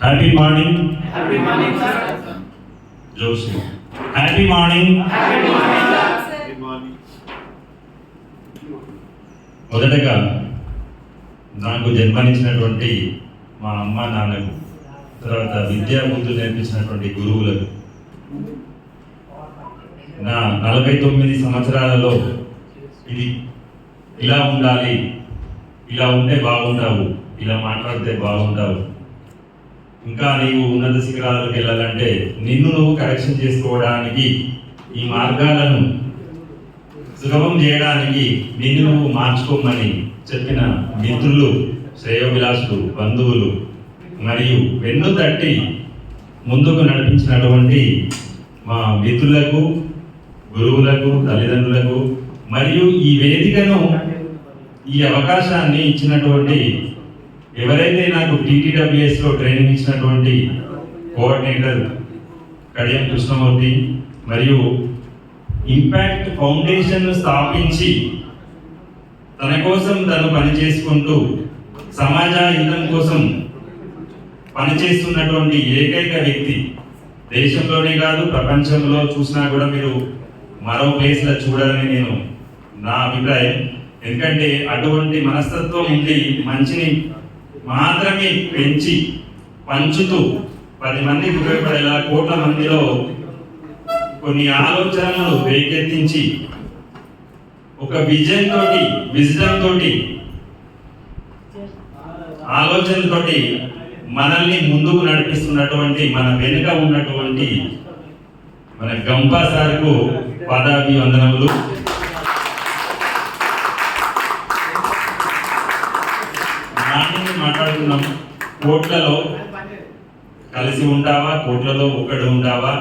Happy morning. Happy morning sir. Joshi happy morning. Happy morning sir. మొదటగా నాకు జన్మనిచ్చినటువంటి మా అమ్మ నాన్నకు, తర్వాత విద్యా బుద్ధులు నేర్పించినటువంటి గురువులకు, నా 49 సంవత్సరాలలో ఇది ఇలా ఉండాలి, ఇలా ఉంటే బాగుంటావు, ఇలా మాట్లాడితే బాగుంటావు, ఇంకా నీవు ఉన్నత శిఖరాలకు వెళ్ళాలంటే నిన్ను నువ్వు కరెక్షన్ చేసుకోవడానికి, ఈ మార్గాలను సుగమం చేయడానికి నిన్ను నువ్వు మార్చుకోమని చెప్పిన మిత్రులు, శ్రేయోభిలాషులు, బంధువులు మరియు వెన్ను తట్టి ముందుకు నడిపించినటువంటి మా మిత్రులకు, గురువులకు, తల్లిదండ్రులకు మరియు ఈ వేదికను, ఈ అవకాశాన్ని ఇచ్చినటువంటి ఎవరైతే నాకు టీటీడబ్ల్యూఎస్లో ట్రైనింగ్ ఇచ్చినటువంటి కోఆర్డినేటర్ కడియం కృష్ణమూర్తి మరియు ఇంపాక్ట్ ఫౌండేషన్ స్థాపించి తన కోసం తను పనిచేసుకుంటూ సమాజ హితం కోసం పనిచేస్తున్నటువంటి ఏకైక వ్యక్తి, దేశంలోనే కాదు ప్రపంచంలో చూసినా కూడా మీరు మరో ప్లేస్లో చూడాలని నేను నా అభిప్రాయం. ఎందుకంటే అటువంటి మనస్తత్వం ఉండి మంచిని మాత్రమే పెంచి పంచుతూ 10 మందికి ఉపయోగపడేలా కోట్ల మందిలో కొన్ని ఆలోచనలను రేకెత్తించి ఒక విజన్ తోటి, విజ్డమ్ తోటి, ఆలోచనతోటి మనల్ని ముందుకు నడిపిస్తున్నటువంటి మన వెనుక ఉన్నటువంటి మన గంపా సార్కు పాదాభివందనములు. మాట్లాడుతున్నాం, కోట్లలో కలిసి ఉంటావా, కోట్లలో ఒక్కడు ఉంటావా,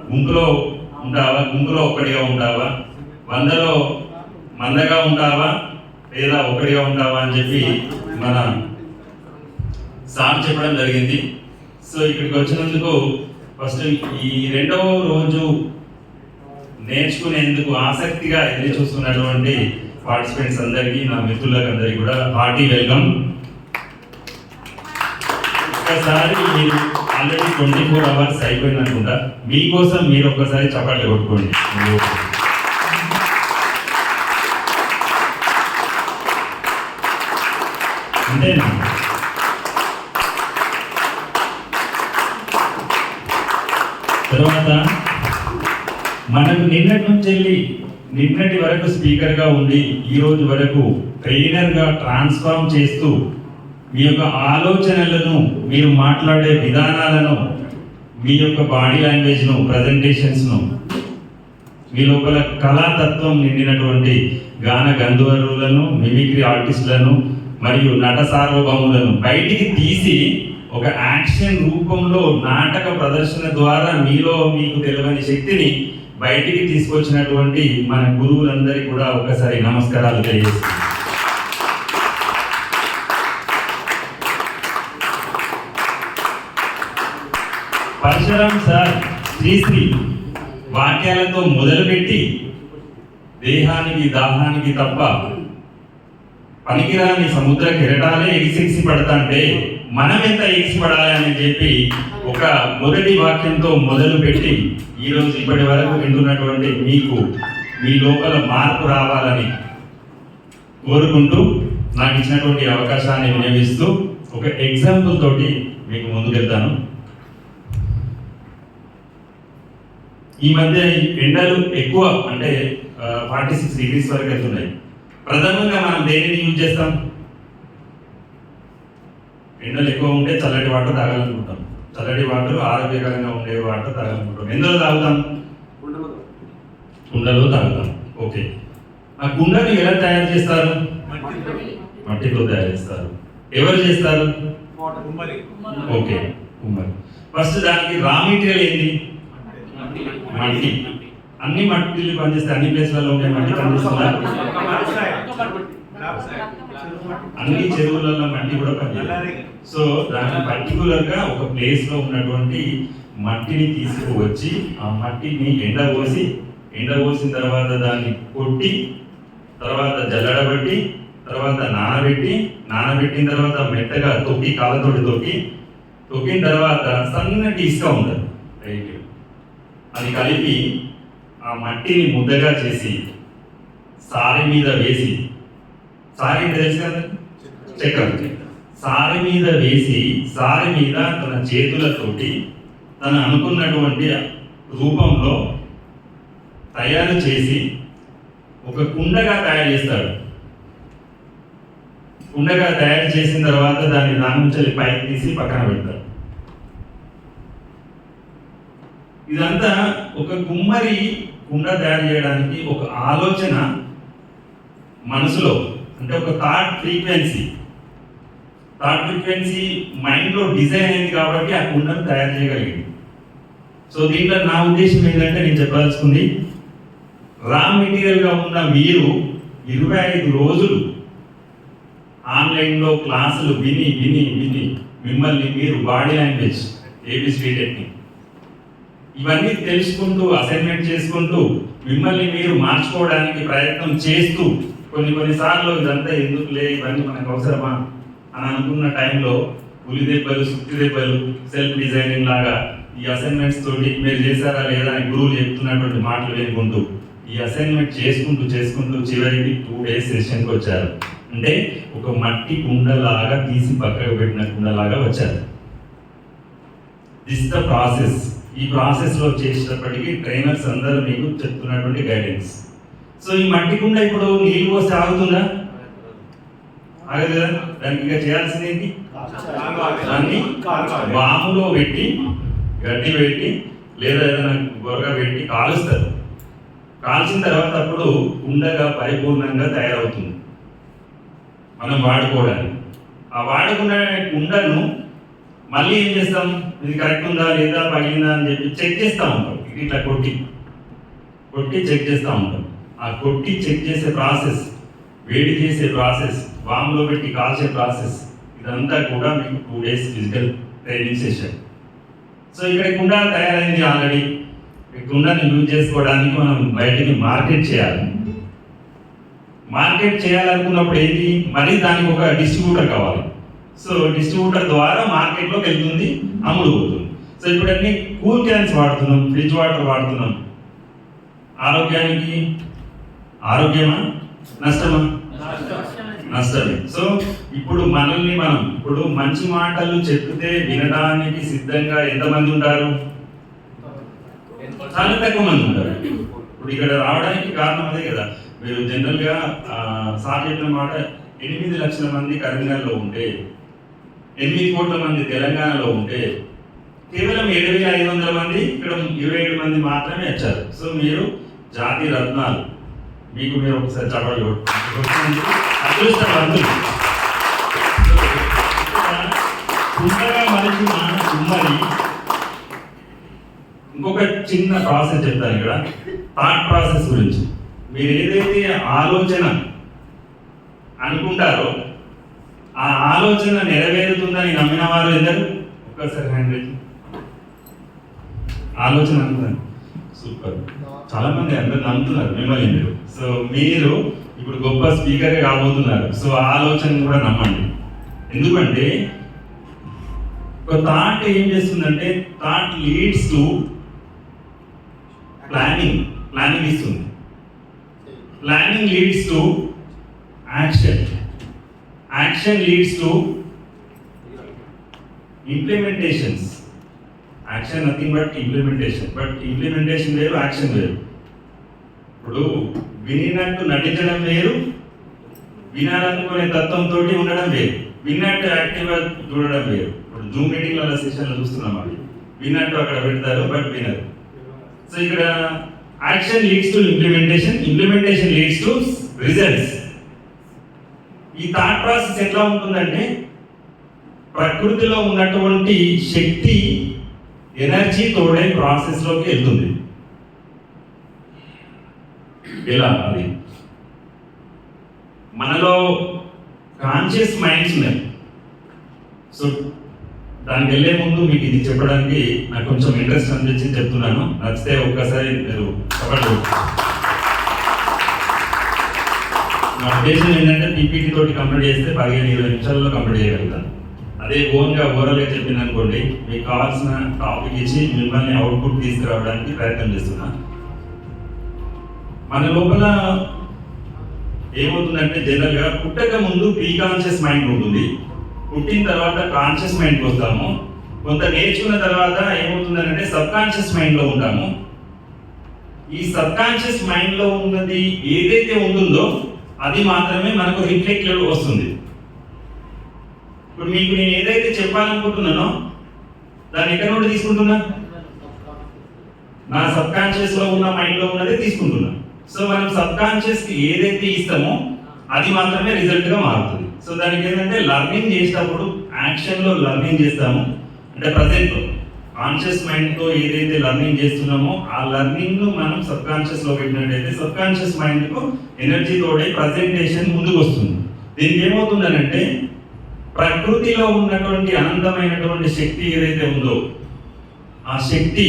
గుంపులో ఉంటావా, గుంపులో ఒక్కడిగా ఉంటావా, 100లో మందగా ఉంటావా లేదా ఒక్కడిగా ఉంటావా అని చెప్పి మన సార్ చెప్పడం జరిగింది. సో ఇక్కడికి వచ్చినందుకు ఫస్ట్ ఈ 2వ రోజు నేర్చుకునేందుకు ఆసక్తిగా ఎదురు చూస్తున్నటువంటి పార్టిసిపెంట్స్ అందరికీ, నా మిత్రులకు అందరికీ కూడా హార్టీ వెల్కమ్. ఒక్కసారి మీరు ఆల్రెడీ 24 అవర్స్ అయిపోయింది అనుకుంటా, మీకోసం మీరు ఒక్కసారి చప్పట్లు కొట్టుకోండి. అంతేనా? తర్వాత మనకు నిన్నటి వరకు స్పీకర్గా ఉండి ఈ రోజు వరకు ట్రైనర్గా ట్రాన్స్ఫార్మ్ చేస్తూ మీ యొక్క ఆలోచనలను, మీరు మాట్లాడే విధానాలను, మీ యొక్క బాడీ లాంగ్వేజ్ను, ప్రజెంటేషన్స్ను, మీ లోపల కళాతత్వం నిండినటువంటి గాన గంధర్వులను, మిమిక్రీ ఆర్టిస్టులను మరియు నట సార్వభౌములను బయటికి తీసి ఒక యాక్షన్ రూపంలో నాటక ప్రదర్శన ద్వారా మీలో మీకు తెలియని శక్తిని బయటికి తీసుకొచ్చినటువంటి మన గురువులందరికీ కూడా ఒకసారి నమస్కారాలు తెలియజేస్తున్నాను. పరశురాం సార్ శ్రీశ్రీ వాక్యాలతో మొదలుపెట్టి దేహానికి దాహానికి తప్ప పనికిరాని సముద్ర కిరటాలే ఎగిసి పడతాంటే మనం ఎంత ఎగిసి పడాలి అని చెప్పి ఒక మొదటి వాక్యంతో మొదలుపెట్టి ఈరోజు ఇప్పటి వరకు వింటున్నటువంటి మీకు మీ లోపల మార్పు రావాలని కోరుకుంటూ నాకు ఇచ్చినటువంటి అవకాశాన్ని వినియోగిస్తూ ఒక ఎగ్జాంపుల్ తోటి మీకు ముందుకెళ్తాను. ఈ మధ్య ఎండలు ఎక్కువ, అంటే 46 డిగ్రీస్ వరకు వెళ్తున్నాయి. ప్రధానంగా మనం దేనిని యూజ్ చేస్తాం? ఎండలు ఎక్కువ ఉంటే చల్లటి వాటర్ తాగాలనుకుంటాం. చల్లటి వాటర్ ఆరోగ్యకరంగా ఉండే వాటర్ తాగాలనుకుంటాం. ఎందులో తాగుతాం? కుండలో తాగుతాం. ఓకే, ఆ కుండను ఎలా తయారు చేస్తారు? మట్టితో తయారు చేస్తారు. ఎవరు చేస్తారు? ఓకే, కుమ్మరి. ఫస్ట్ దానికి రా మెటీరియల్ ఏంటి? మట్టి. అన్ని మట్టిలు పనిచేస్తాయి, అన్ని ప్లేస్లలో ఉండే మట్టి పనిచేస్తుందా? అన్ని చెరువులలో మట్టి కూడా పనిచేయాలి. సో దాన్ని పర్టికులర్ గా ఒక ప్లేస్ లో ఉన్నటువంటి మట్టిని తీసుకువచ్చి ఆ మట్టిని ఎండపోసిన తర్వాత దాన్ని కొట్టి, తర్వాత జల్లడబట్టి, తర్వాత నానబెట్టిన తర్వాత మెత్తగా తొక్కి కాళ్ళతోటి తొక్కిన తర్వాత సన్నటి ఇసుక ఉంటుంది రైట్, అది కలిపి ఆ మట్టిని ముద్దగా చేసి సారి మీద వేసి, సారి అంటే తెలుసు కదా చక్రం, సారి మీద వేసి సారి మీద తన చేతులతోటి తన అనుకున్నటువంటి రూపంలో తయారు చేసి ఒక కుండగా తయారు చేస్తాడు. కుండగా తయారు చేసిన తర్వాత దాన్ని దాని నుంచి పైకి తీసి పక్కన పెడతాడు. ఇదంతా ఒక కుమ్మరి కుండ తయారు చేయడానికి ఒక ఆలోచన మనసులో, అంటే ఒక థాట్ ఫ్రీక్వెన్సీ మైండ్లో డిజైన్ అయింది కాబట్టి ఆ కుండను తయారు చేయగలిగింది. సో దీంట్లో నా ఉద్దేశం ఏంటంటే, నేను చెప్పాల్సింది రా మెటీరియల్గా ఉన్న మీరు 25 రోజులు ఆన్లైన్లో క్లాసులు విని మిమ్మల్ని మీరు బాడీ లాంగ్వేజ్, ఏబిసిడి టెక్నిక్ ఇవన్నీ తెలుసుకుంటూ అసైన్మెంట్ చేసుకుంటూ మిమ్మల్ని మీరు మార్చుకోవడానికి ప్రయత్నం చేస్తూ కొన్నిసార్లు ఇదంతా ఎందుకులే, ఇవన్నీ మనకు అవసరమా అని అనుకున్న టైంలో పులి దెబ్బలు, సుత్తి దెబ్బలు, సెల్ఫ్ డిజైనింగ్ లాగా ఈ అసైన్మెంట్స్ తోటి మీరు చేశారా లేదా అని గురువులు చెప్తున్నటువంటి మాటలు వినుకుంటూ ఈ అసైన్మెంట్ చేసుకుంటూ చివరికి 2 days సెషన్కి వచ్చారు. అంటే ఒక మట్టి కుండలాగా తీసి పక్కకు పెట్టిన కుండలాగా వచ్చారు. This the process. ఈ ప్రాసెస్లో చేసేటప్పటికి ట్రైనర్స్ అందరూ మీకు చెప్తున్నటువంటి గైడెన్స్. సో ఈ మట్టి కుండ ఇప్పుడు నీళ్ళు పోస్తే ఆగుతుందా? ఆగదు కదా. దానికి ఇంకా చేయాల్సింది ఏంటి? దాన్ని వాములో పెట్టి, గడ్డి పెట్టి లేదా ఏదైనా గొరగ పెట్టి కాలుస్తారు. కాల్చిన తర్వాత అప్పుడు కుండగా పరిపూర్ణంగా తయారవుతుంది మనం వాడుకోవడానికి. ఆ వాడుకున్న కుండను మళ్ళీ ఏం చేస్తాం, ఇది కరెక్ట్ ఉందా లేదా, పగిలిందా అని చెప్పి చెక్ చేస్తూ ఉంటాం. ఇట్లా కొట్టి చెక్ చేస్తూ ఉంటాం. ఆ కొట్టి చెక్ చేసే ప్రాసెస్, వేడి చేసే ప్రాసెస్, వామ్లో పెట్టి కాల్చే ప్రాసెస్, ఇదంతా కూడా మీకు 2 days physical training session. So ఇక్కడ కుండ తయారైంది ఆల్రెడీ. ఈ కుండని యూజ్ చేసుకోవడానికి మనం బయటికి మార్కెట్ చేయాలనుకున్నప్పుడు ఏంటి, మరి దానికి ఒక డిస్ట్రిబ్యూటర్ కావాలి. సో డిస్ట్రిబ్యూటర్ ద్వారా మార్కెట్లోకి వెళ్తుంది, అమ్ముడు పోతుంది. సో ఇప్పుడు అన్ని కూల్ క్యాన్స్ వాడుతున్నాం, ఫ్రిడ్జ్ వాటర్ వాడుతున్నాం. ఆరోగ్యమా నష్టమా? నష్టమే. సో ఇప్పుడు మనల్ని మనం ఇప్పుడు మంచి మాటలు చెప్తే వినడానికి సిద్ధంగా ఎంతమంది ఉంటారు? చాలా తక్కువ మంది ఉంటారు. ఇప్పుడు ఇక్కడ రావడానికి కారణం అదే కదా. మీరు జనరల్గా సార్ చెప్పిన మాట, 8 లక్షల మంది కరీంనగర్లో ఉంటే, 8 కోట్ల మంది తెలంగాణలో ఉంటే, కేవలం 7,500 మంది ఇక్కడ 27 మంది మాత్రమే వచ్చారు. సో మీరు జాతి రత్నాలు. మీకు మీరు ఒకసారి చప్పట్లు కొట్టుకోండి. అదృష్టవంతులు. కుండగా మలిచిన కుమ్మరి. ఇంకొక చిన్న ప్రాసెస్ చెప్తాను ఇక్కడ, థాట్ ప్రాసెస్ గురించి. మీరు ఏదైతే ఆలోచన అనుకుంటారో ఆ ఆలోచన నెరవేరుతుందని నమ్మిన వారు ఎందరు? ఒక్కసారి హ్యాండ్ రైజ్. ఆలోచన అనుకున్నాను, సూపర్. చాలా మంది అందరు నమ్ముతున్నారు మిమ్మల్ని మీరు. సో మీరు ఇప్పుడు గొప్ప స్పీకర్ కాబోతున్నారు. సో ఆలోచన కూడా నమ్మండి. ఎందుకంటే ఒక థాట్ ఏం చేస్తుందంటే, థాట్ లీడ్స్ టు ప్లానింగ్ ఇస్తుంది. Planning leads to action leads to implementations. Action nothing but implementation వేరు, యాక్షన్ వేరు. ఇప్పుడు వినినట్టు నటించడం వేరు, వినాలనుకునే తత్వంతో ఉండడం వేరు, విన్నట్టు యాక్టివ్గా చూడడం వేరు. ఇప్పుడు జూమ్ మీటింగ్ల సెషన్లో చూస్తున్నాం, అది విన్నట్టు అక్కడ పెడతారు బట్ వినరు. సో ఇక్కడ action leads to implementation leads to results. ఈ థాట్ ప్రాసెస్ ఎట్లా ఉంటుందంటే, ప్రకృతిలో ఉన్నటువంటి శక్తి, ఎనర్జీ తోడే ప్రాసెస్లోకి వెళ్తుంది. ఎలా? అది మనలో కాన్షియస్ మైండ్స్ ఉన్నాయి. సో దానికి వెళ్ళే ముందు మీకు ఇది చెప్పడానికి నాకు కొంచెం ఇంట్రెస్ట్ అనిపించి చెప్తున్నాను. నచ్చితే ఒక్కసారి మీరు చెప్పండి. ఉద్దేశం ఏంటంటే పీపీటీ తోటి కంప్లీట్ చేస్తే 15-20 నిమిషాల్లో కంప్లీట్ చేయగలుగుతాను. అదే ఓన్గా ఓవరాల్గా చెప్పింది అనుకోండి, మీకు కావాల్సిన టాపిక్ ఇచ్చి మిమ్మల్ని అవుట్పుట్ తీసుకురావడానికి ప్రయత్నం చేస్తున్నా. మన లోపల ఏమవుతుందంటే జనరల్గా పుట్టక ముందు ప్రీ కాన్షియస్ మైండ్ ఉంటుంది, పుట్టిన తర్వాత కాన్షియస్ మైండ్కి వస్తాము, కొంత నేర్చుకున్న తర్వాత ఏమవుతుందంటే సబ్ కాన్షియస్ మైండ్లో ఉంటాము. ఈ సబ్ కాన్షియస్ మైండ్లో ఉన్నది ఏదైతే ఉంటుందో అది మాత్రమే మనకు రిఫ్లెక్ట్ వస్తుంది. ఇప్పుడు మీకు నేను ఏదైతే చెప్పాలనుకుంటున్నానో దాన్ని ఎక్కడి నుండి తీసుకుంటున్నా? నా సబ్ కాన్షియస్ లో ఉన్న మైండ్ లో ఉన్నదే తీసుకుంటున్నా. సో మనం సబ్ కాన్షియస్ కి ఏదైతే ఇస్తామో అది మాత్రమే రిజల్ట్ గా మారుతుంది. సో దానికి ఏంటంటే లర్నింగ్ చేసేటప్పుడు యాక్షన్ లో లర్నింగ్ చేస్తాము, అంటే ప్రజెంట్ లో కాన్షియస్ మైండ్ తో ఏదైతే లర్నింగ్ చేస్తున్నామో ఆ లర్నింగ్ ను మనం సబ్ కాన్షియస్ లో పెట్టినట్టయితే సబ్ కాన్షియస్ మైండ్ కు ఎనర్జీ తోడే ప్రజెంటేషన్ ముందుకు వస్తుంది. దీనికి ఏమవుతుందనంటే ప్రకృతిలో ఉన్నటువంటి అనంతమైనటువంటి శక్తి ఏదైతే ఉందో ఆ శక్తి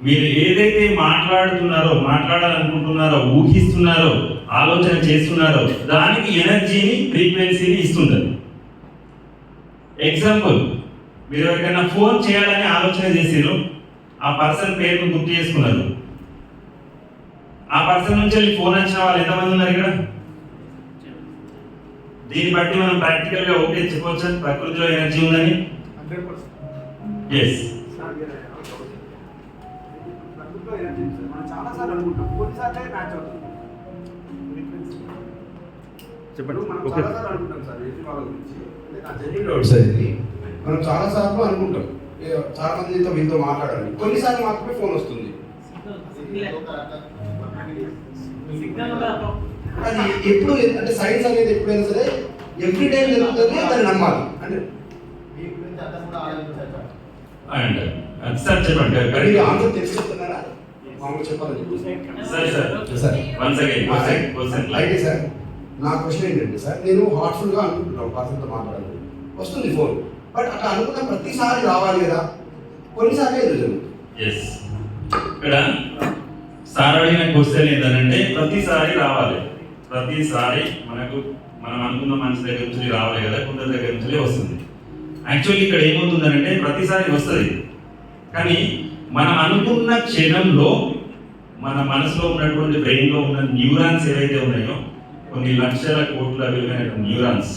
మీరు ఏదైతే మాట్లాడాలనుకుంటున్నారో, ఊహిస్తున్నారో, ఆలోచన చేస్తున్నారో దానికి ఎనర్జీని, ఫ్రీక్వెన్సీని ఇస్తుంటుంది. ఎగ్జాంపుల్, మీరు ఎవరికైనా ఫోన్ చేయాలని ఆలోచన చేసారు, ఆ పర్సన్ పేరును గుర్తు చేసుకున్నారు, ఆ పర్సన్ నుంచి వెళ్ళి ఫోన్ వచ్చిన వాళ్ళు ఎంతమంది ఉన్నారు ఇక్కడ? దీన్ని బట్టి మనం ప్రాక్టికల్ గా ఓకే చెప్పవచ్చు, ప్రకృతిలో ఎనర్జీ ఉందని. 100%. ఎస్, ప్రకృతిలో ఎనర్జీ ఉంది సార్. మనం చాలా సార్లు అనుకుంటాం, కొన్నిసార్లే మ్యాచ్ అవుతుంది. చెప్పండి. మనం ఓకే. చాలా సార్లు అనుకుంటాం సార్ ఎదుటి వాళ్ళ గురించి. నా జెన్యున్ డౌట్ సార్ ఇది. మనం చాలా సార్లు అనుకుంటాం చాలా మందితో వీళ్ళతో మాట్లాడాలి, కొన్నిసార్లు మాత్రమే ఫోన్ వస్తుంది. అది ఎప్పుడు అంటే సైన్స్ అనేది ఎప్పుడైనా సరే ఎవ్రీ టైం జరుగుతుంది, దాన్ని నమ్మాలి. అంటే అండ్ సార్ చెప్పండి. మీరు ఆన్సర్ తెలిసి చెప్తున్నారా, మామూలు చెప్పాలని చెప్పి సార్ వన్స్ అగైన్ అయితే సార్ నా క్వశ్చన్ ఏంటంటే సార్, నేను హార్ట్ఫుల్గా అనుకుంటున్నాను పర్సన్తో మాట్లాడాలి, వస్తుంది ఫోన్, బట్ అట్లా అనుకున్న ప్రతిసారి రావాలి కదా, కొన్నిసార్లు ఎదురు జరుగుతుంది. ఎస్, ఇక్కడ సార్ అడిగిన క్వశ్చన్ ఏంటంటే ప్రతిసారి రావాలి, ప్రతిసారి మనం అనుకున్న మనిషి దగ్గర నుంచి రావాలి కదా, కొందరి దగ్గర నుంచి వస్తుంది. యాక్చువల్లీ ఇక్కడ ఏమవుతుందంటే ప్రతిసారి వస్తుంది, కానీ మనం అనుకున్న క్షణంలో మన మనసులో ఉన్నటువంటి బ్రెయిన్లో ఉన్న న్యూరాన్స్ ఏవైతే ఉన్నాయో, కొన్ని లక్షల కోట్ల విలువైన న్యూరాన్స్,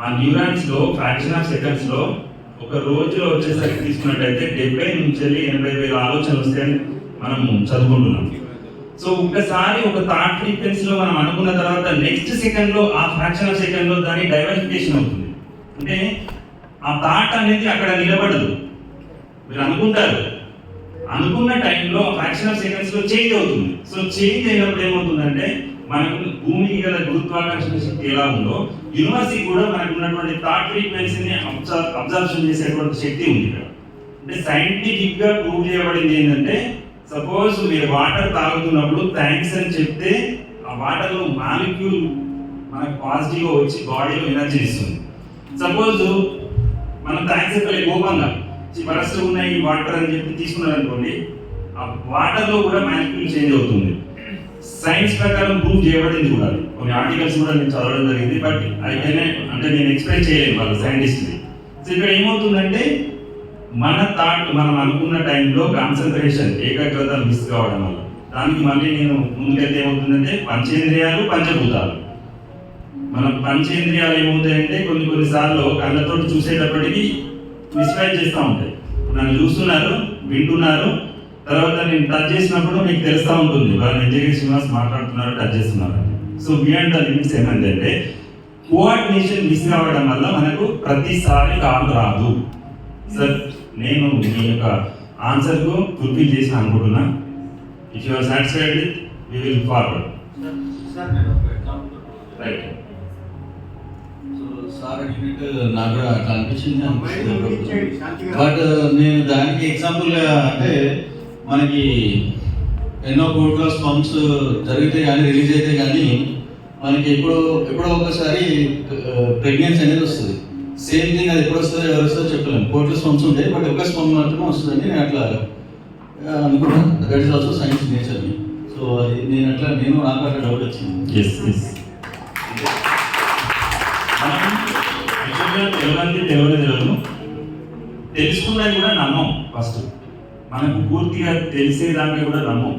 ఆ న్యూరాన్స్ లో ఫ్రాక్షన్ ఆఫ్ సెకండ్స్ లో ఒక రోజులో వచ్చేసరికి తీసుకున్నట్టయితే 70 నుంచి 80,000 ఆలోచనలు వస్తాయని మనం చదువుకుంటున్నాం. సో ఒక్కసారి ఒక థాట్ ఫ్రీక్వెన్సీ లో మనం అనుకున్న తర్వాత నెక్స్ట్ సెకండ్ లో ఆ ఫ్రాక్షన్ ఆఫ్ సెకండ్ లో దాని డైవర్సిఫికేషన్ అవుతుంది. అంటే ఆ థాట్ అనేది అక్కడ నిలబడదు, మీరు అనుకుంటారు, అనుకున్న టైంలో ఫ్రాక్షన్ ఆఫ్ సెకండ్స్ లో చేంజ్ అవుతుంది. సో చేంజ్ అయినప్పుడు ఏమవుతుందంటే మనకు భూమికి గల గురుత్వాకర్షణ శక్తి ఎలా ఉందో యూనివర్సిటీ కూడా మనకు ఉన్నటువంటి థాట్ ఫ్రీక్వెన్సీని అబ్జర్ప్షన్ చేసేటువంటి శక్తి ఉంది ఇక్కడ. అంటే సైంటిఫిక్ గా ప్రూవ్ చేయబడింది ఏంటంటే, సపోజ్ మీరు వాటర్ తాగుతున్నప్పుడు థ్యాంక్స్ అని చెప్తే ఆ వాటర్ లో మాలిక్యూల్ మనకు పాజిటివ్ గా వచ్చి బాడీలో ఎనర్జీ ఇస్తుంది. సపోజ్ మనం థ్యాంక్స్ చెప్పలే కోపంగా వరస్ట్ ఉన్న ఈ వాటర్ అని చెప్పి తీసుకున్నారనుకోండి, ఆ వాటర్ లో కూడా మాలిక్యూల్ చేంజ్ అవుతుంది. సైన్స్ ప్రకారం ప్రూవ్ చేయబడింది కూడా, కొన్ని ఆర్టికల్స్ కూడా నేను చదవడం జరిగింది, బట్ అయితేనే అంటే నేను ఎక్స్ప్లెయిన్ చేయలేను వాళ్ళ సైంటిస్ట్ని. సో ఇక్కడ ఏమవుతుందంటే మన థాట్ మనం అనుకున్న టైంలో కాన్సన్ట్రేషన్, ఏకాగ్రత మిస్ కావడం వల్ల దానికి మళ్ళీ నేను ముందుకైతే ఏమవుతుందంటే పంచేంద్రియాలు, పంచభూతాలు. మన పంచేంద్రియాలు ఏమవుతాయంటే కొన్నిసార్లు కళ్ళతో చూసేటప్పటికి మిస్ఫైర్ చేస్తూ ఉంటాయి. నన్ను చూస్తున్నారు, వింటున్నారు, తర్వాత నేను టచ్ చేసినప్పుడు మీకు తెలుస్తూ ఉంటుంది వాళ్ళు నిజంగా శ్రీనివాస్ మాట్లాడుతున్నారు, టచ్ చేస్తున్నారు. సో బియాండ్ ద లిమిట్స్ ఏమంటే కోఆర్డినేషన్ మిస్ కావడం వల్ల మనకు ప్రతిసారి కాల్ రాదు. సార్ నేను మీ యొక్క ఆన్సర్కు ఫుల్ఫిల్ చేసిన అనుకుంటున్నా. If you are satisfied with we will forward. Right. Sir అడిగినట్టు నాకు కూడా అట్లా అనిపించింది. బట్ నేను దానికి ఎగ్జాంపుల్గా అంటే మనకి ఎన్నో కోట్ల స్పంప్స్ జరిగితే కానీ రిలీజ్ అయితే కానీ మనకి ఎప్పుడో ఒకసారి ప్రెగ్నెన్సీ అనేది వస్తుంది. సేమ్ థింగ్ అది ఎప్పుడు వస్తుందో ఎవరు వస్తుందో చెప్పలేము. కోట్ల స్పంప్స్ ఉంటాయి, బట్ ఒక స్పంప్ మాత్రమే వస్తుందని నేను అట్లా అనుకుంటాను. That is also science nature. So అది నేను నాకు అట్లా డౌట్ వచ్చింది. తెలియదు తెలుసుకున్నది కూడా నమ్మం. ఫస్ట్ మనకు పూర్తిగా తెలిసేదాన్ని కూడా నమ్మం.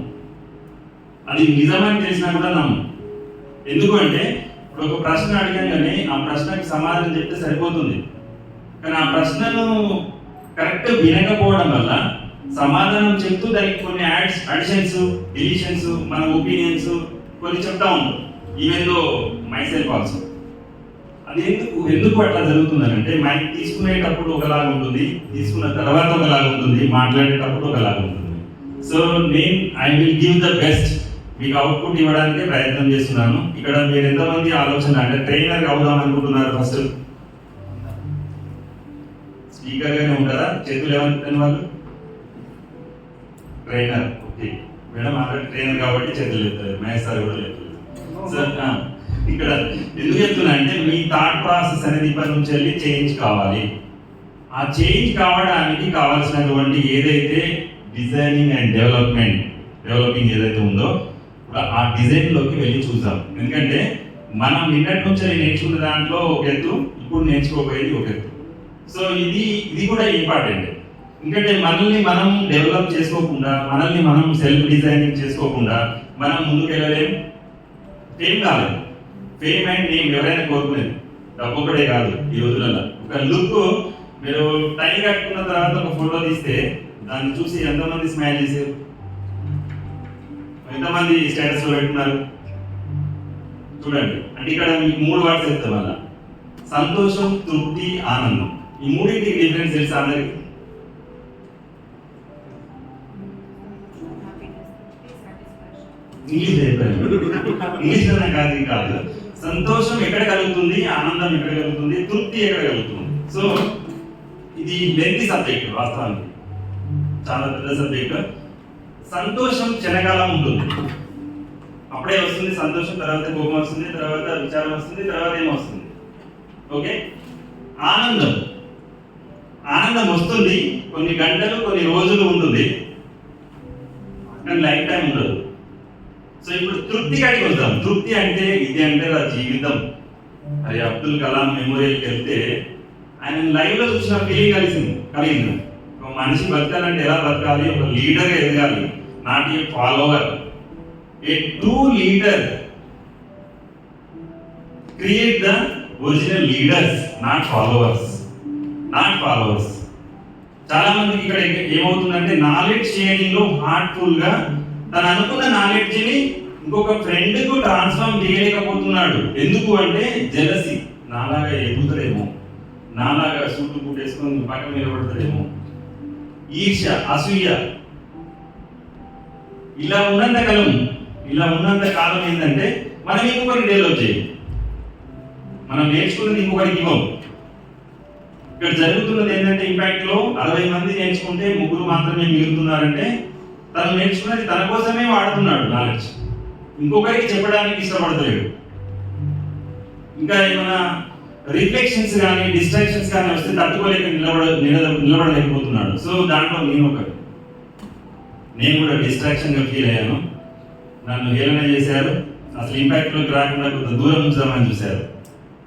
అది నిజమని తెలిసినా కూడా నమ్మం. ఎందుకు అంటే ఇప్పుడు ఒక ప్రశ్న అడగగానే ఆ ప్రశ్నకి సమాధానం చెప్తే సరిపోతుంది. కానీ ఆ ప్రశ్నను కరెక్ట్ వినకపోవడం వల్ల సమాధానం చెప్తూ దానికి కొన్ని అడిషన్స్, డిలీషన్స్, మన ఒపీనియన్స్ కొన్ని చెప్తా ఉంటాం. Even though my self also. అది ఎందుకు అట్లా జరుగుతుందంటే మైక్ తీసుకునేటప్పుడు ఒకలాగా ఉంటుంది, తీసుకున్న తర్వాత ఒకలాగా ఉంటుంది, మాట్లాడేటప్పుడు ఒకలాగా ఉంటుంది. So I will give the best, మీకు అవుట్పుట్ ఇవ్వడానికి ప్రయత్నం చేస్తున్నాను. ఇక్కడ మీరు ఎంతమంది ఆలోచన అంటే ట్రైనర్ అవుదాం అనుకుంటున్నారు? ఫస్ట్ స్పీకర్ గానే ఉంటారా? చేతులు ఏమంటారు వాళ్ళు? Trainer. Okay madam already trainer కాబట్టి చేతులు చెప్తారు, మహేష్ సార్ కూడా చెప్తారు. సార్ ఇక్కడ ఎందుకు చెప్తున్నా అంటే మీ థాట్ ప్రాసెస్ అనేది ఇప్పటి నుంచి వెళ్ళి చేంజ్ కావాలి. ఆ చేంజ్ కావడానికి కావాల్సినటువంటి ఏదైతే డిజైనింగ్ అండ్ డెవలపింగ్ ఏదైతే ఉందో ఆ డిజైన్లోకి వెళ్ళి చూద్దాం. ఎందుకంటే మనం నిన్నటి నుంచి నేర్చుకున్న దాంట్లో ఒక ఎత్తు, ఇప్పుడు నేర్చుకోబోయేది ఒక ఎత్తు. సో ఇది కూడా ఇంపార్టెంట్. ఎందుకంటే మనల్ని మనం డెవలప్ చేసుకోకుండా, మనల్ని మనం సెల్ఫ్ డిజైనింగ్ చేసుకోకుండా మనం ముందుకు వెళ్ళలేము. ఫేమ్ కాలేదు. ఫేమ్ అండ్ నేమ్ ఎవరైనా కోరుకునేది, డబ్బు ఒకటే కాదు ఈ రోజులలో. ఒక లుక్, మీరు టై కట్టుకున్న తర్వాత ఒక ఫోటో తీస్తే దాన్ని చూసి ఎంతమంది స్మైల్ చేశారు, ఎంతమంది స్టేటస్ లో పెట్టున్నారు చూడండి. అంటే ఇక్కడ మీకు 3 వర్డ్స్ చెప్తాం వల్ల: సంతోషం, తృప్తి, ఆనందం. ఈ మూడింటికి డిఫరెన్స్ తెలుసా అందరికి? ఇంగ్లీష్ కాదు. సంతోషం ఎక్కడ కలుగుతుంది, ఆనందం ఎక్కడ కలుగుతుంది, తృప్తి ఎక్కడ కలుగుతుంది. సో ఇది లెంతీ సబ్జెక్ట్, వాస్తవానికి చాలా పెద్ద సబ్జెక్ట్. సంతోషం క్షణకాలం ఉంటుంది, అప్పుడే వస్తుంది సంతోషం, తర్వాత కోపం వస్తుంది, తర్వాత విచారం వస్తుంది, తర్వాత ఏమో వస్తుంది. ఓకే. ఆనందం వస్తుంది, కొన్ని గంటలు కొన్ని రోజులు ఉంటుంది, కానీ లైఫ్ టైం ఉండదు. సో ఇప్పుడు తృప్తి కాడికి వద్దాం. తృప్తి అంటే ఇది అంటే ఆ జీవితం. అది అబ్దుల్ కలాం మెమోరియల్కి వెళ్తే ఆయన లైవ్ లో చూసిన ఫీలింగ్ కలిగింది. ఒక మనిషి బతకాలంటే ఎలా బతకాలి, ఒక లీడర్ ఎదగాలి, not a follower. A true leader create the original leaders, not followers. చాలా మందికి ఇక్కడ ఏమవుతుందంటే నాలెడ్జ్ షేరింగ్ లో హార్ట్ఫుల్ గా తను అనుకున్న నాలెడ్జ్ ని ఇంకొక ఫ్రెండ్ కు ట్రాన్స్ఫార్మ్ చేయలేకపోతున్నాడు. ఎందుకు అంటే జెలసీ, నాలాగా ఎదుగుతాడేమో, నాలాగా సూట్లు కుట్టేసుకొని పక్కన నిలబడతాడేమో, ఈర్ష్య, అసూయ. ఇలా ఉన్నంత కాలం ఏంటంటే మనం ఇంకొకరికి డెవలప్ చేయం, మనం నేర్చుకున్నది ఇంకొకరికి ఇవ్వం. ఇక్కడ జరుగుతున్నది ఏంటంటే ఇంపాక్ట్ లో 60 మంది నేర్చుకుంటే 3 మాత్రమే మిగులుతున్నారంటే తను నేర్చుకున్నది తన కోసమే వాడుతున్నాడు నాలెడ్జ్, ఇంకొకరికి చెప్పడానికి ఇష్టపడతలేడు. ఇంకా ఏమైనా రిఫ్లెక్షన్స్ కానీ డిస్ట్రాక్షన్స్ కానీ వస్తే తట్టుకోలేక నిలబడలేకపోతున్నాడు. సో దాంట్లో నేను కూడా డిస్ట్రాక్షన్ గా ఫీల్ అయ్యాను. నన్ను హేళన చేశారు, అసలు ఇంపాక్ట్ లోకి రాకుండా కొంత దూరం ఉంచుదామని చూశారు,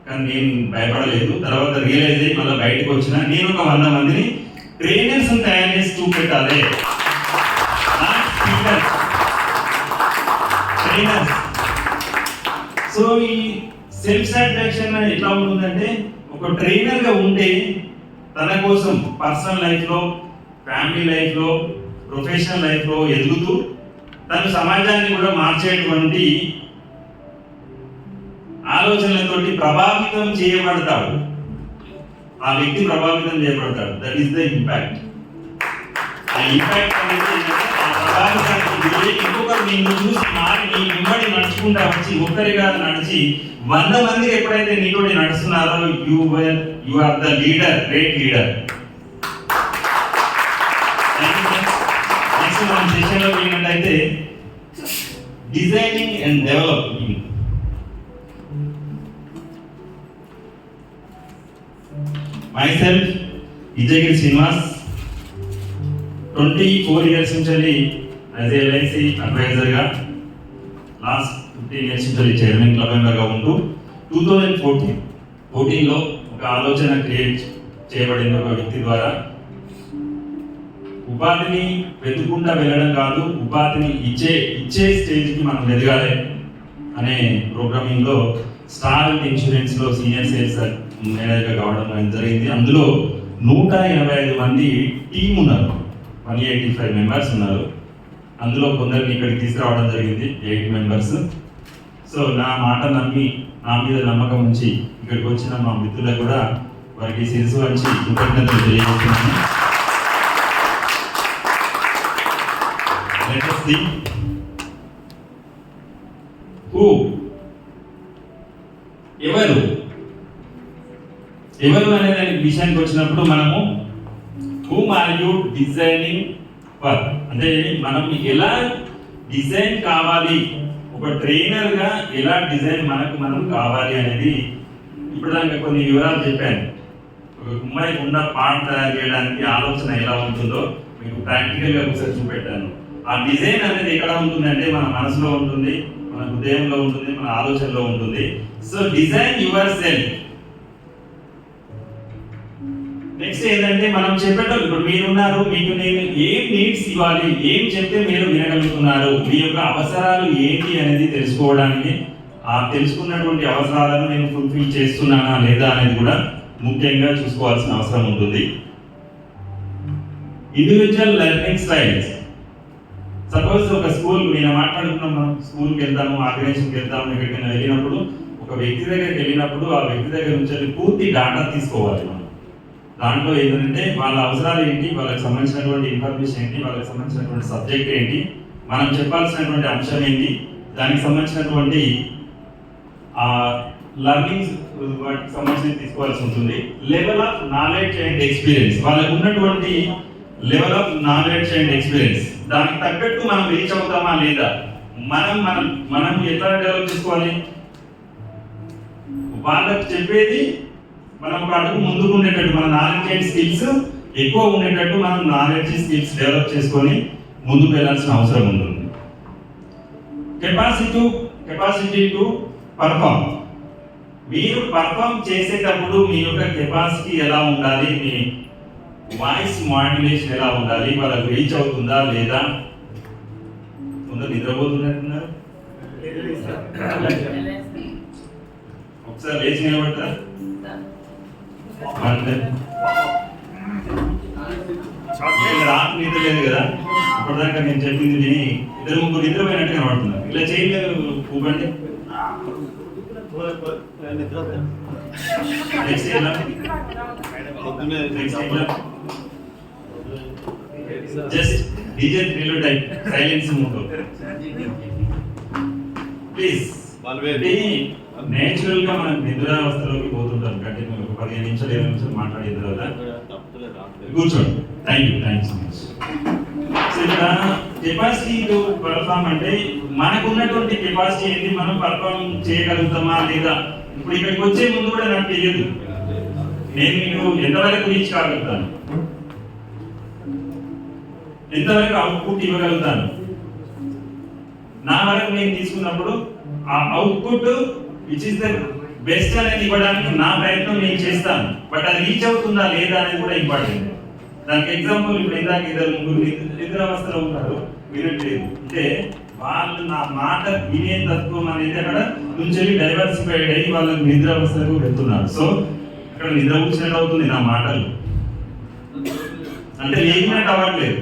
కానీ నేను భయపడలేదు. తర్వాత రియలైజ్ అయ్యి మళ్ళీ బయటకు వచ్చిన నేను ఒక 100 మందిని ట్రైనర్స్ తయారు చేసి చూపెట్టాలి. సో ఈ సెల్ఫ్ సాటిస్ఫాక్షన్ ఎట్లా ఉంటుందంటే ఒక ట్రైనర్ గా ఉంటే తన కోసం పర్సనల్ లైఫ్ లో, ఫ్యామిలీ లైఫ్ లో, ప్రొఫెషనల్ లైఫ్ లో ఎదుగుతూ తను సమాజాన్ని కూడా మార్చేటువంటి ఆలోచనలతోటి ప్రభావితం చేయబడతాడు. ఆ వ్యక్తి ప్రభావితం చేయబడతాడు. That is the impact. ఆ ఇంపాక్ట్ అనేది ఆ ప్రభావితానికి ఇంకొకరు నిన్ను చూసి మారి నీ వెంబడి నడుచుకుంటా వచ్చి ఒక్కరిగా నడిచి 100 మంది ఎప్పుడైతే నీతోటి నడుస్తున్నారో you are the leader, great leader. Next మన సెషన్లో ఏంటంటే designing and developing. myself Vijayagiri Srinivas, 24 years నుంచి as a LIC advisor గా, లాస్ట్ 15 years నుంచి చైర్మన్ క్లబ్ మెంబర్ గా ఉంటూ 2014 లో ఒక ఆలోచన క్రియేట్ చేయబడింది ఒక వ్యక్తి ద్వారా. ఉపాధిని వెతుకుంటా వెళ్ళడం కాదు, ఉపాధిని ఇచ్చే స్టేజ్కి మనం ఎదగాలి అనే ప్రోగ్రామింగ్లో స్టార్ ఇన్సూరెన్స్లో సీనియర్ సేల్స్ మేనేజర్గా కావడం జరిగింది. అందులో 185 మంది టీం ఉన్నారు, 185 మెంబర్స్ ఉన్నారు. అందులో కొందరిని ఇక్కడికి తీసుకురావడం జరిగింది, 8 మెంబర్స్. సో నా మాట నమ్మి, నా మీద నమ్మకం ఉంచి ఇక్కడికి వచ్చిన మా మిత్రులకు కూడా వారికి శిరసు వంచి కృతజ్ఞతలు తెలియజేస్తున్నాను. Let us see who ఎవరు అనే దాని విషయానికి వచ్చినప్పుడు మనము whom are you designing for, అంటే మనం ఎలా డిజైన్ కావాలి, ఒక ట్రైనర్గా ఎలా డిజైన్ మనం కావాలి అనేది ఇప్పుడు దానికి కొన్ని వివరాలు చెప్పాను. ఒక కుమ్మాయి కుండా పాట తయారు చేయడానికి ఆలోచన ఎలా ఉంటుందో మీకు ప్రాక్టికల్గా ఒకసారి చూపెట్టాను. ఆ డిజైన్ అనేది ఎక్కడ ఉంటుంది అంటే మన మనసులో ఉంటుంది, మన హృదయంలో ఉంటుంది, మన ఆలోచనలో ఉంటుంది. So design your self. Next ఏంటంటే మనం చెప్పేటప్పుడు ఇప్పుడు మీరున్నారు, మీకు నేను ఏం నీడ్స్ ఇవ్వాలి, ఏం చెప్తే మీరు వినగలుగుతున్నారు, మీ యొక్క అవసరాలు ఏంటి అనేది తెలుసుకోవడానికి, ఆ తెలుసుకున్నటువంటి అవసరాలను నేను ఫుల్ఫిల్ చేస్తున్నానా లేదా అనేది కూడా ముఖ్యంగా చూసుకోవాల్సిన అవసరం ఉంటుంది. Individual learning styles. సపోజ్ ఒక స్కూల్, నేను మాట్లాడుకున్నాం, మనం స్కూల్కి వెళ్తాము, ఆర్గనైజేషన్కి వెళ్తాము, ఎక్కడికైనా వెళ్ళినప్పుడు ఒక వ్యక్తి దగ్గరికి వెళ్ళినప్పుడు ఆ వ్యక్తి దగ్గర నుంచి పూర్తి డాటా తీసుకోవాలి మనం. దాంట్లో ఏంటంటే వాళ్ళ అవసరాలు ఏంటి, వాళ్ళకి సంబంధించినటువంటి ఇన్ఫర్మేషన్ ఏంటి, వాళ్ళకి సంబంధించినటువంటి సబ్జెక్ట్ ఏంటి, మనం చెప్పాల్సినటువంటి అంశం ఏంటి, దానికి సంబంధించినటువంటి లర్నింగ్ వాటికి సంబంధించి తీసుకోవాల్సి ఉంటుంది. Level of knowledge and experience, వాళ్ళకు ఉన్నటువంటి level of knowledge and experience, దానికి తగ్గట్టు మనం రీచ్ అవుతామా లేదా, మనం ఎట్లా డెవలప్ చేసుకోవాలి, వాళ్ళకి చెప్పేది మనం ఒక అడుగు ముందుకు ఉండేటట్టు, మన నాలెడ్జ్ అండ్ స్కిల్స్ ఎక్కువ ఉండేటట్టు మనం నాలెడ్జ్ స్కిల్స్ డెవలప్ చేసుకొని ముందుకు వెళ్ళాల్సిన అవసరం ఉంటుంది. Capacity to perform. మీరు పర్ఫామ్ చేసేటప్పుడు మీ యొక్క కెపాసిటీ ఎలా ఉండాలి, మీ వాయిస్ మాడ్యులేషన్ ఎలా ఉండాలి, వాళ్ళకి రీచ్ అవుతుందా లేదా. కొందరు నిద్రపోతున్నట్టున్నారు, ఒకసారి లేచి నిలబడతారా. రాత్రి నిద్ర లేదు కదా, ఇప్పటిదాకా నేను చెప్పింది విని 2-3 నిద్రపోయినట్టుగా కనబడుతున్నారు. ఇలా చేయలేదు కూబండి. జస్ట్ డీజే రిలో type silence mode please. Natural గా మనం నిద్రావస్థలోకి పోతుంటాం, కంటిన్యూ ఒక 15 నిమిషాలు 20 నిమిషాలు మాట్లాడిన తర్వాత కూర్చోండి. Thank you so much. So ఇక్కడ కెపాసిటీ టు పర్ఫామ్ అంటే మనకు ఉన్నటువంటి కెపాసిటీ ఏంటి, మనం పర్ఫామ్ చేయగలుగుతామా లేదా. ఇప్పుడు ఇక్కడికి వచ్చే ముందు కూడా నాకు తెలియదు నేను మీకు ఎంతవరకు రీచ్ కాగలుగుతాను, ఎంతవరకు అవుట్పుట్ ఇవ్వగలుగుతాను. నా వరకు నేను తీసుకున్నప్పుడు ఆ output which is the best అనేది ఇవ్వడానికి నా ప్రయత్నం నేను చేస్తాను. బట్ అది రీచ్ అవుతుందా లేదా అనేది కూడా ఇంపార్టెంట్. దానికి ఎగ్జాంపుల్ ఇప్పుడు ఇందాక 2-3 నిద్రావస్థలో ఉంటారు, వినట్లేదు అంటే వాళ్ళు నా మాట వినే తత్వం అనేది అక్కడ నుంచి డైవర్సిఫైడ్ అయ్యి వాళ్ళకి నిద్రావస్థలకు వెళ్తున్నారు. సో అక్కడ నిద్ర కూర్చున్నట్టు అవుతుంది నా మాటలు, అంటే లేచినట్టు అవ్వట్లేదు.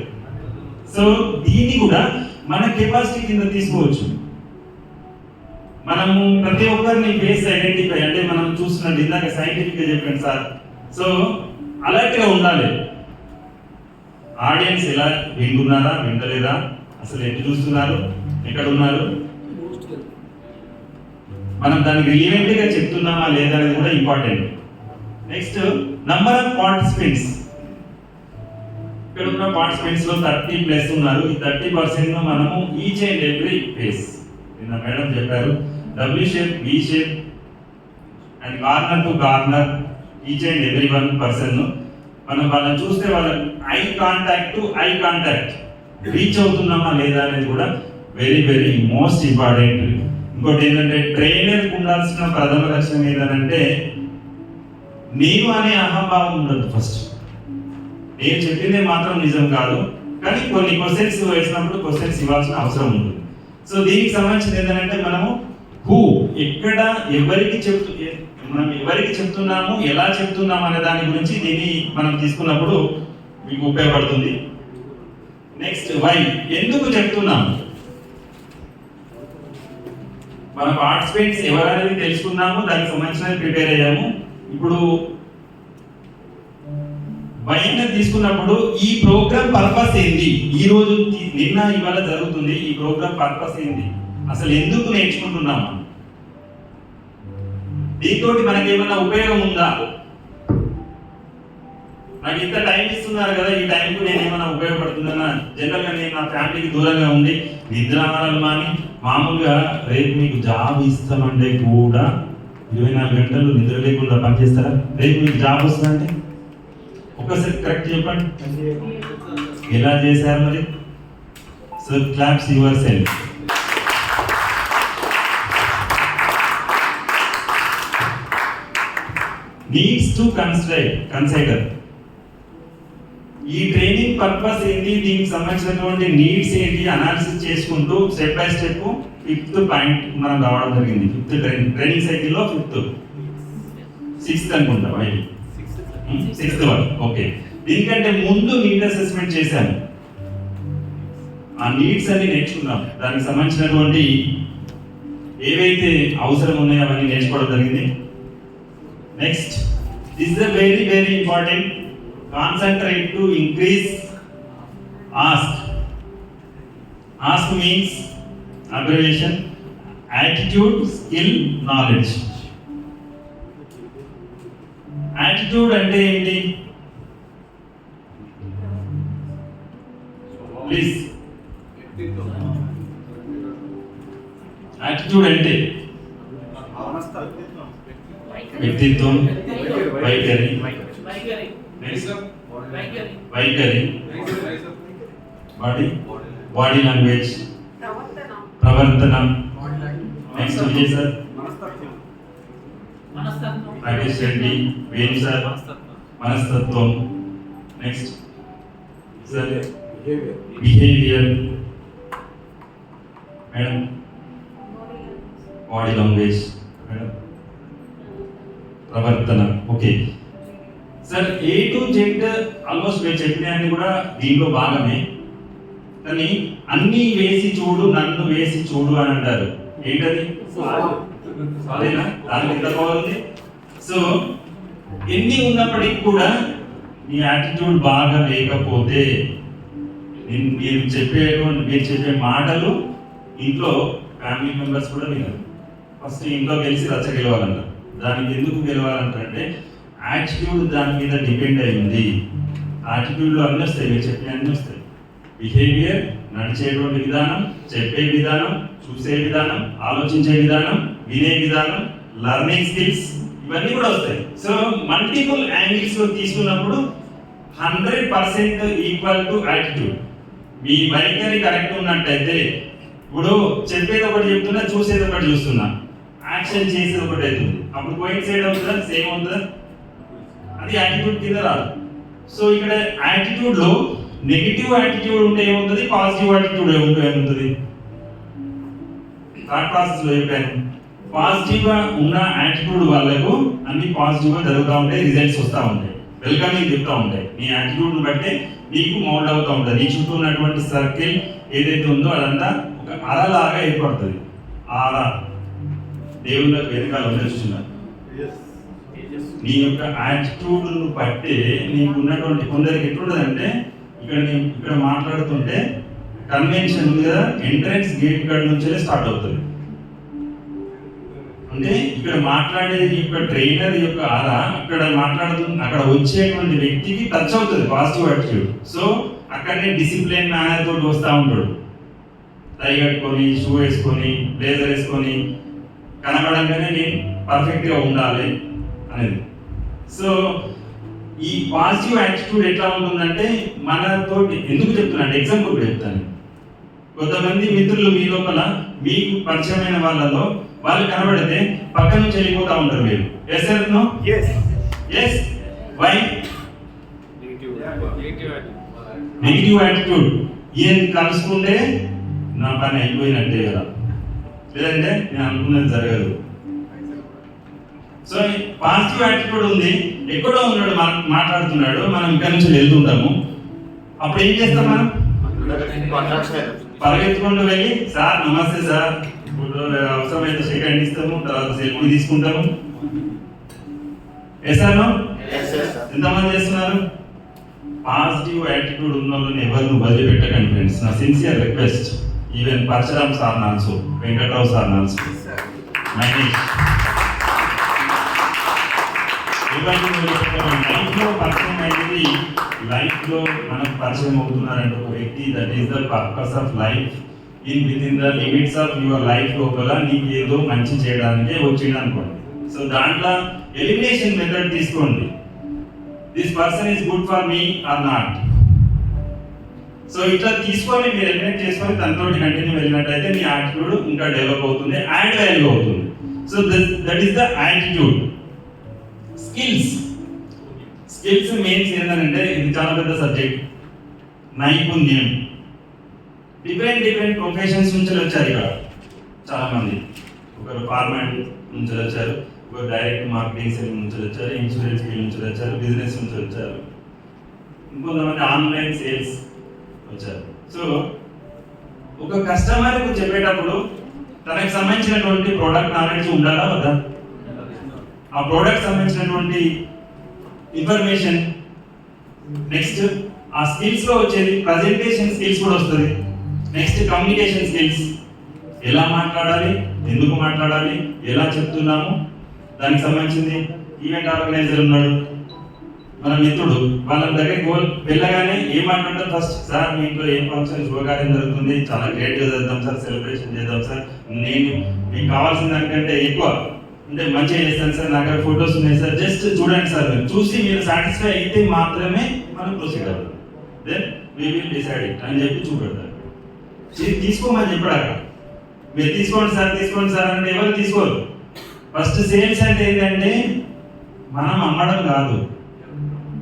సో దీన్ని కూడా మన కెపాసిటీ కింద తీసుకోవచ్చు. మనము ప్రతి ఒక్కరిని ఫేస్ ఐడెంటిఫై, అంటే మనం చూస్తున్నట్టు ఇందాక సైంటిఫిక్ గా చెప్పండి సార్. సో అలర్ట్ గా ఉండాలి. ఆడియన్స్ ఎలా వింటున్నారా, వింటలేదా, అసలు ఎటు చూస్తున్నారు, ఎక్కడ ఉన్నారు, మనం దానికి రిలీవెంట్ గా చెప్తున్నామా లేదా అనేది కూడా important. Next number of participants. ఇక్కడ ఉన్న పార్టిసిపెంట్స్ లో 30+ ఉన్నారు. ఈ 30% మనము ఈచ్ అండ్ ఎవ్రీ ఫేస్, నిన్న మేడం చెప్పారు, W shape, V shape and corner to corner, each and every 1% మనం వాళ్ళని చూస్తే వాళ్ళ eye contact to eye contact reach అవుతున్నామా లేదా అనేది కూడా వెరీ మోస్ట్ ఇంపార్టెంట్. ఇంకోటి ఏంటంటే ట్రైనర్కి ఉండాల్సిన ప్రథమ లక్ష్యం ఏంటంటే నేను అనే అహంభావం ఉండదు. ఫస్ట్ నేను చెప్పిందే మాత్రం నిజం కాదు, కానీ కొన్ని క్వశ్చన్స్ వేసినప్పుడు క్వశ్చన్స్ ఇవ్వాల్సిన అవసరం ఉంటుంది. సో దీనికి సంబంధించింది ఏంటంటే మనము ఎక్కడ మనం ఎవరికి చెప్తున్నాము, ఎలా చెప్తున్నాము అనే దాని గురించి దీన్ని మనం తీసుకున్నప్పుడు మీకు ఉపయోగపడుతుంది. నెక్స్ట్ వై, ఎందుకు చెప్తున్నాము, మన పార్టిసిపెంట్స్ ఎవరనేది తెలుసుకున్నాము, దానికి సంబంధించినది ప్రిపేర్ అయ్యాము. ఇప్పుడు వైన తీసుకున్నప్పుడు ఈ ప్రోగ్రామ్ పర్పస్ ఏంది, ఈ రోజు నిన్న ఇవాళ జరుగుతుంది, ఈ ప్రోగ్రామ్ పర్పస్ ఏంది, అసలు ఎందుకు నేర్చుకుంటున్నాము, దీంతో మనకి ఏమైనా ఉపయోగం ఉందా, నాకు ఇంత టైం ఇస్తున్నారు కదా, ఈ టైంకు నేను ఏమైనా ఉపయోగపడుతుందన్నా. జనరల్గా నేను నా ఫ్యామిలీకి దూరంగా ఉండి నిద్రాహారాలు మాని మామూలుగా రేపు మీకు జాబ్ ఇస్తామంటే కూడా 24 గంటలు నిద్ర లేకుండా పనిచేస్తారా? రేపు మీకు జాబ్ వస్తుందంటే ఒకసారి కరెక్ట్ చెప్పండి, ఎలా చేశారు మరి? So claps your self. Needs to consider. ఈ ట్రైనింగ్ పర్పస్ ఏంటి, దీనికి సంబంధించినటువంటి నీడ్స్ ఏంటి అనాలిసిస్ చేసుకుంటూ step by step 5th point మనం రావడం జరిగింది. 5th ట్రైనింగ్ సైకిల్లో 6th అనుకుంటా, 6th వన్. ఓకే, దీనికంటే ముందు నీడ్ అసెస్మెంట్ చేశాను, ఆ నీడ్స్ అన్ని నేర్చుకున్నాం, దానికి సంబంధించినటువంటి ఏవైతే అవసరం ఉన్నాయో అవన్నీ నేర్చుకోవడం జరిగింది. Next this is very very important, concentrate to increase ASK. ASK means abbreviation, attitude, skill, knowledge. Attitude అంటే ఏంటి ప్లీజ్? యాటిట్యూడ్ అంటే వ్యక్తిత్వం, వైఖరి, బాడీ లాంగ్వేజ్, ప్రవర్తన. Next Vijay sir, Rakesh Reddy, Venu sir, మనస్తత్వం. Next sir, behaviour. Madam, body language. Madam, ప్రవర్తన. Okay sir, A to Z almost మీరు చెప్పినవన్నీ కూడా దీంట్లో భాగమే, కానీ అన్ని వేసి చూడు, నన్ను వేసి చూడు అని అంటారు. ఏంటది? సారీనా? దానికి ఎంత బాగుంది. సో ఎన్ని ఉన్నప్పటికీ కూడా నీ యాటిట్యూడ్ బాగా లేకపోతే మీరు చెప్పే మాటలు ఇంట్లో ఫ్యామిలీ మెంబర్స్ కూడా వినరు. ఫస్ట్ ఇంట్లో గెలిచి రచ్చ గెలవాలంటారు. దానికి ఎందుకు గెలవాలంటే యాటిట్యూడ్ దాని మీద డిపెండ్ అయింది. యాటిట్యూడ్లో అన్నీ వస్తాయి, మీరు చెప్పిన అన్నీ వస్తాయి. బిహేవియర్, నడిచేటువంటి విధానం, చెప్పే విధానం, చూసే విధానం, ఆలోచించే విధానం, వినే విధానం, లర్నింగ్ స్కిల్స్, ఇవన్నీ కూడా వస్తాయి. సో మల్టిపుల్ యాంగిల్స్ లో తీసుకున్నప్పుడు 100% ఈక్వల్ టు యాటిట్యూడ్. మీ వైఖరి కరెక్ట్ ఉన్నట్టయితే, ఇప్పుడు చెప్పేది ఒకటి చెప్తున్నా, చూసేది ఒకటి చూస్తున్నా, యాక్షన్ చేసేది ఒకటి అవుతుంది, అప్పుడు కోయిన్సైడ్ అవుతుందా, సేమ్ అవుతుందా? అది యాటిట్యూడ్ కింద రాదు. సో ఇక్కడ యాటిట్యూడ్ లో నెగిటివ్ యాటిట్యూడ్ ఉంటే ఏమవుతుంది, పాజిటివ్ యాటిట్యూడ్ ఉంటే ఏమవుతుంది? థాట్ ప్రాసెస్ లో చెప్పాను, పాజిటివ్ గా ఉన్న యాటిట్యూడ్ వాళ్ళకు అన్ని పాజిటివ్ గా జరుగుతూ ఉంటాయి, రిజల్ట్స్ వస్తూ ఉంటాయి, వెల్కమింగ్ చెప్తూ ఉంటాయి. నీ యాటిట్యూడ్ బట్టే నీకు మౌల్డ్ అవుతూ ఉంటుంది. నీ చుట్టూ ఉన్నటువంటి సర్కిల్ ఏదైతే ఉందో అదంతా ఒక అరలాగా ఏర్పడుతుంది. ఆర దేవుళ్ళకు వెనకాల చూస్తున్నారు. నీ యొక్క యాటిట్యూడ్ బట్టే నీకు ఉన్నటువంటి కొందరికి ఎట్లుంటుంది అంటే, ఇక్కడ మాట్లాడుతుంటే కన్వెన్షన్ ఉంది కదా, ఎంట్రన్స్ గేట్ కాడ నుంచే స్టార్ట్ అవుతుంది. అంటే ఇక్కడ మాట్లాడేది యొక్క ట్రైనర్ యొక్క ఆరా అక్కడ వచ్చేటువంటి వ్యక్తికి టచ్ అవుతుంది పాజిటివ్ యాటిట్యూడ్. సో అక్కడనే డిసిప్లిన్ మేనర్ తోటి వస్తూ ఉంటాడు, టై కట్టుకొని, షూ వేసుకొని, బ్లేజర్ వేసుకొని, కనబడంగానే నేను పర్ఫెక్ట్గా ఉండాలి అనేది. సో ఈ పాజిటివ్ యాటిట్యూడ్ ఎట్లా ఉంటుందంటే, మనతో ఎందుకు చెప్తున్నా అంటే ఎగ్జాంపుల్ కూడా చెప్తాను. కొంతమంది మిత్రులు మీ లోపల మీకు పరిచయమైన వాళ్ళలో వాళ్ళు కనబడితే పక్క నుంచి వెళ్ళిపోతా ఉంటారు. మీరు yes sir no yes why negative negative attitude ఈయన కలుసుకుంటే నా పని అయిపోయినట్టే కదా, లేదంటే నేను అనుకున్నది జరగదు. సో పాజిటివ్ యాటిట్యూడ్ ఉంది, ఎక్కడో ఉన్నాడు మాట్లాడుతున్నాడు, మనం ఇక్కడ నుంచి వెళ్తుంటాము. అప్పుడు ఏం చేస్తాం మనం? పరిగెత్తుకుంటూ వెళ్ళి సార్ నమస్తే సార్, అవసరమైతే షేక్ హ్యాండ్ ఇస్తాము, తర్వాత సెల్ఫీ తీసుకుంటాము. వేసాను ఎంతమంది చేస్తున్నారు? పాజిటివ్ యాటిట్యూడ్ ఉన్న వాళ్ళని ఎవరిని వదిలిపెట్టకండి ఫ్రెండ్స్, నా sincere request. Even Parashuram sir నాల్సో, వెంకట్రావు సార్ నాల్సో, మహేష్. లైఫ్లో పరిచయం అయ్యేది, లైఫ్లో మనకు పరిచయం అవుతున్నారంటే ఒక వ్యక్తి, that is the purpose of life. With in the limits of your life లోపల నీకు ఏదో మంచి చేయడానికే వచ్చింది అనుకోండి. సో దాంట్లో ఎలిమినేషన్ మెథడ్ తీసుకోండి. This person is good for me or not. So ఇట్లా తీసుకొని మీరు ఎలిమినేట్ చేసుకొని తనతో కంటిన్యూ వెళ్ళినట్టయితే మీ యాటిట్యూడ్ ఇంకా డెవలప్ అవుతుంది, యాడ్ వాల్యూ అవుతుంది. So that is the attitude. Skills means ఏంటంటే ఇది చాలా పెద్ద సబ్జెక్ట్. నైపుణ్యం. డిఫరెంట్ ప్రొఫెషన్స్ నుంచి వచ్చారు ఇక్కడ చాలా మంది. ఒకరు ఫార్మాట్ నుంచి వచ్చారు, ఒకరు డైరెక్ట్ మార్కెటింగ్ సెల్ నుంచి వచ్చారు, ఇన్సూరెన్స్ ఫీల్డ్ నుంచి వచ్చారు, బిజినెస్ నుంచి వచ్చారు, ఇంకొంతమంది ఆన్లైన్ సేల్స్ వచ్చారు. సో ఒక కస్టమర్కు చెప్పేటప్పుడు తనకు సంబంధించినటువంటి ప్రోడక్ట్ నాలెడ్జ్ ఉండాలా వద్దా? ఆ ప్రోడక్ట్ సంబంధించినటువంటి ఇన్ఫర్మేషన్. నెక్స్ట్ ఆ స్కిల్స్ లో వచ్చేది ప్రజెంటేషన్ స్కిల్స్ కూడా వస్తుంది. నెక్స్ట్ కమ్యూనికేషన్ స్కిల్స్, ఎలా మాట్లాడాలి, ఎందుకు మాట్లాడాలి, ఎలా చెప్తున్నాము దానికి సంబంధించింది. ఈవెంట్ ఆర్గనైజర్ ఉన్నాడు, మన మిత్రుడు, వాళ్ళ దగ్గరికి వెళ్ళగానే ఏం మాట్లాడతారు? ఫస్ట్ సార్ మీ ఇంట్లో ఏం ఫంక్షన్ శుభకార్యం జరుగుతుంది, చాలా గ్రేట్గా చేద్దాం సార్, సెలబ్రేషన్ చేద్దాం సార్, నేను మీకు కావాల్సిన దానికంటే ఎక్కువ అంటే మంచిగా చేస్తాను సార్, నా దగ్గర ఫొటోస్ ఉన్నాయి సార్, జస్ట్ చూడండి సార్, మీరు చూసి మీరు సాటిస్ఫై అయితే మాత్రమే మనం ప్రొసీడ్ అవుతాం. Then we will decide it అని చెప్పి చూపెడతారు. తీసుకోమని చెప్పాక మీరు తీసుకోండి సార్ అంటే ఎవరు తీసుకోరు. ఫస్ట్ సేల్స్ అంటే ఏంటంటే మనం అమ్మడం కాదు,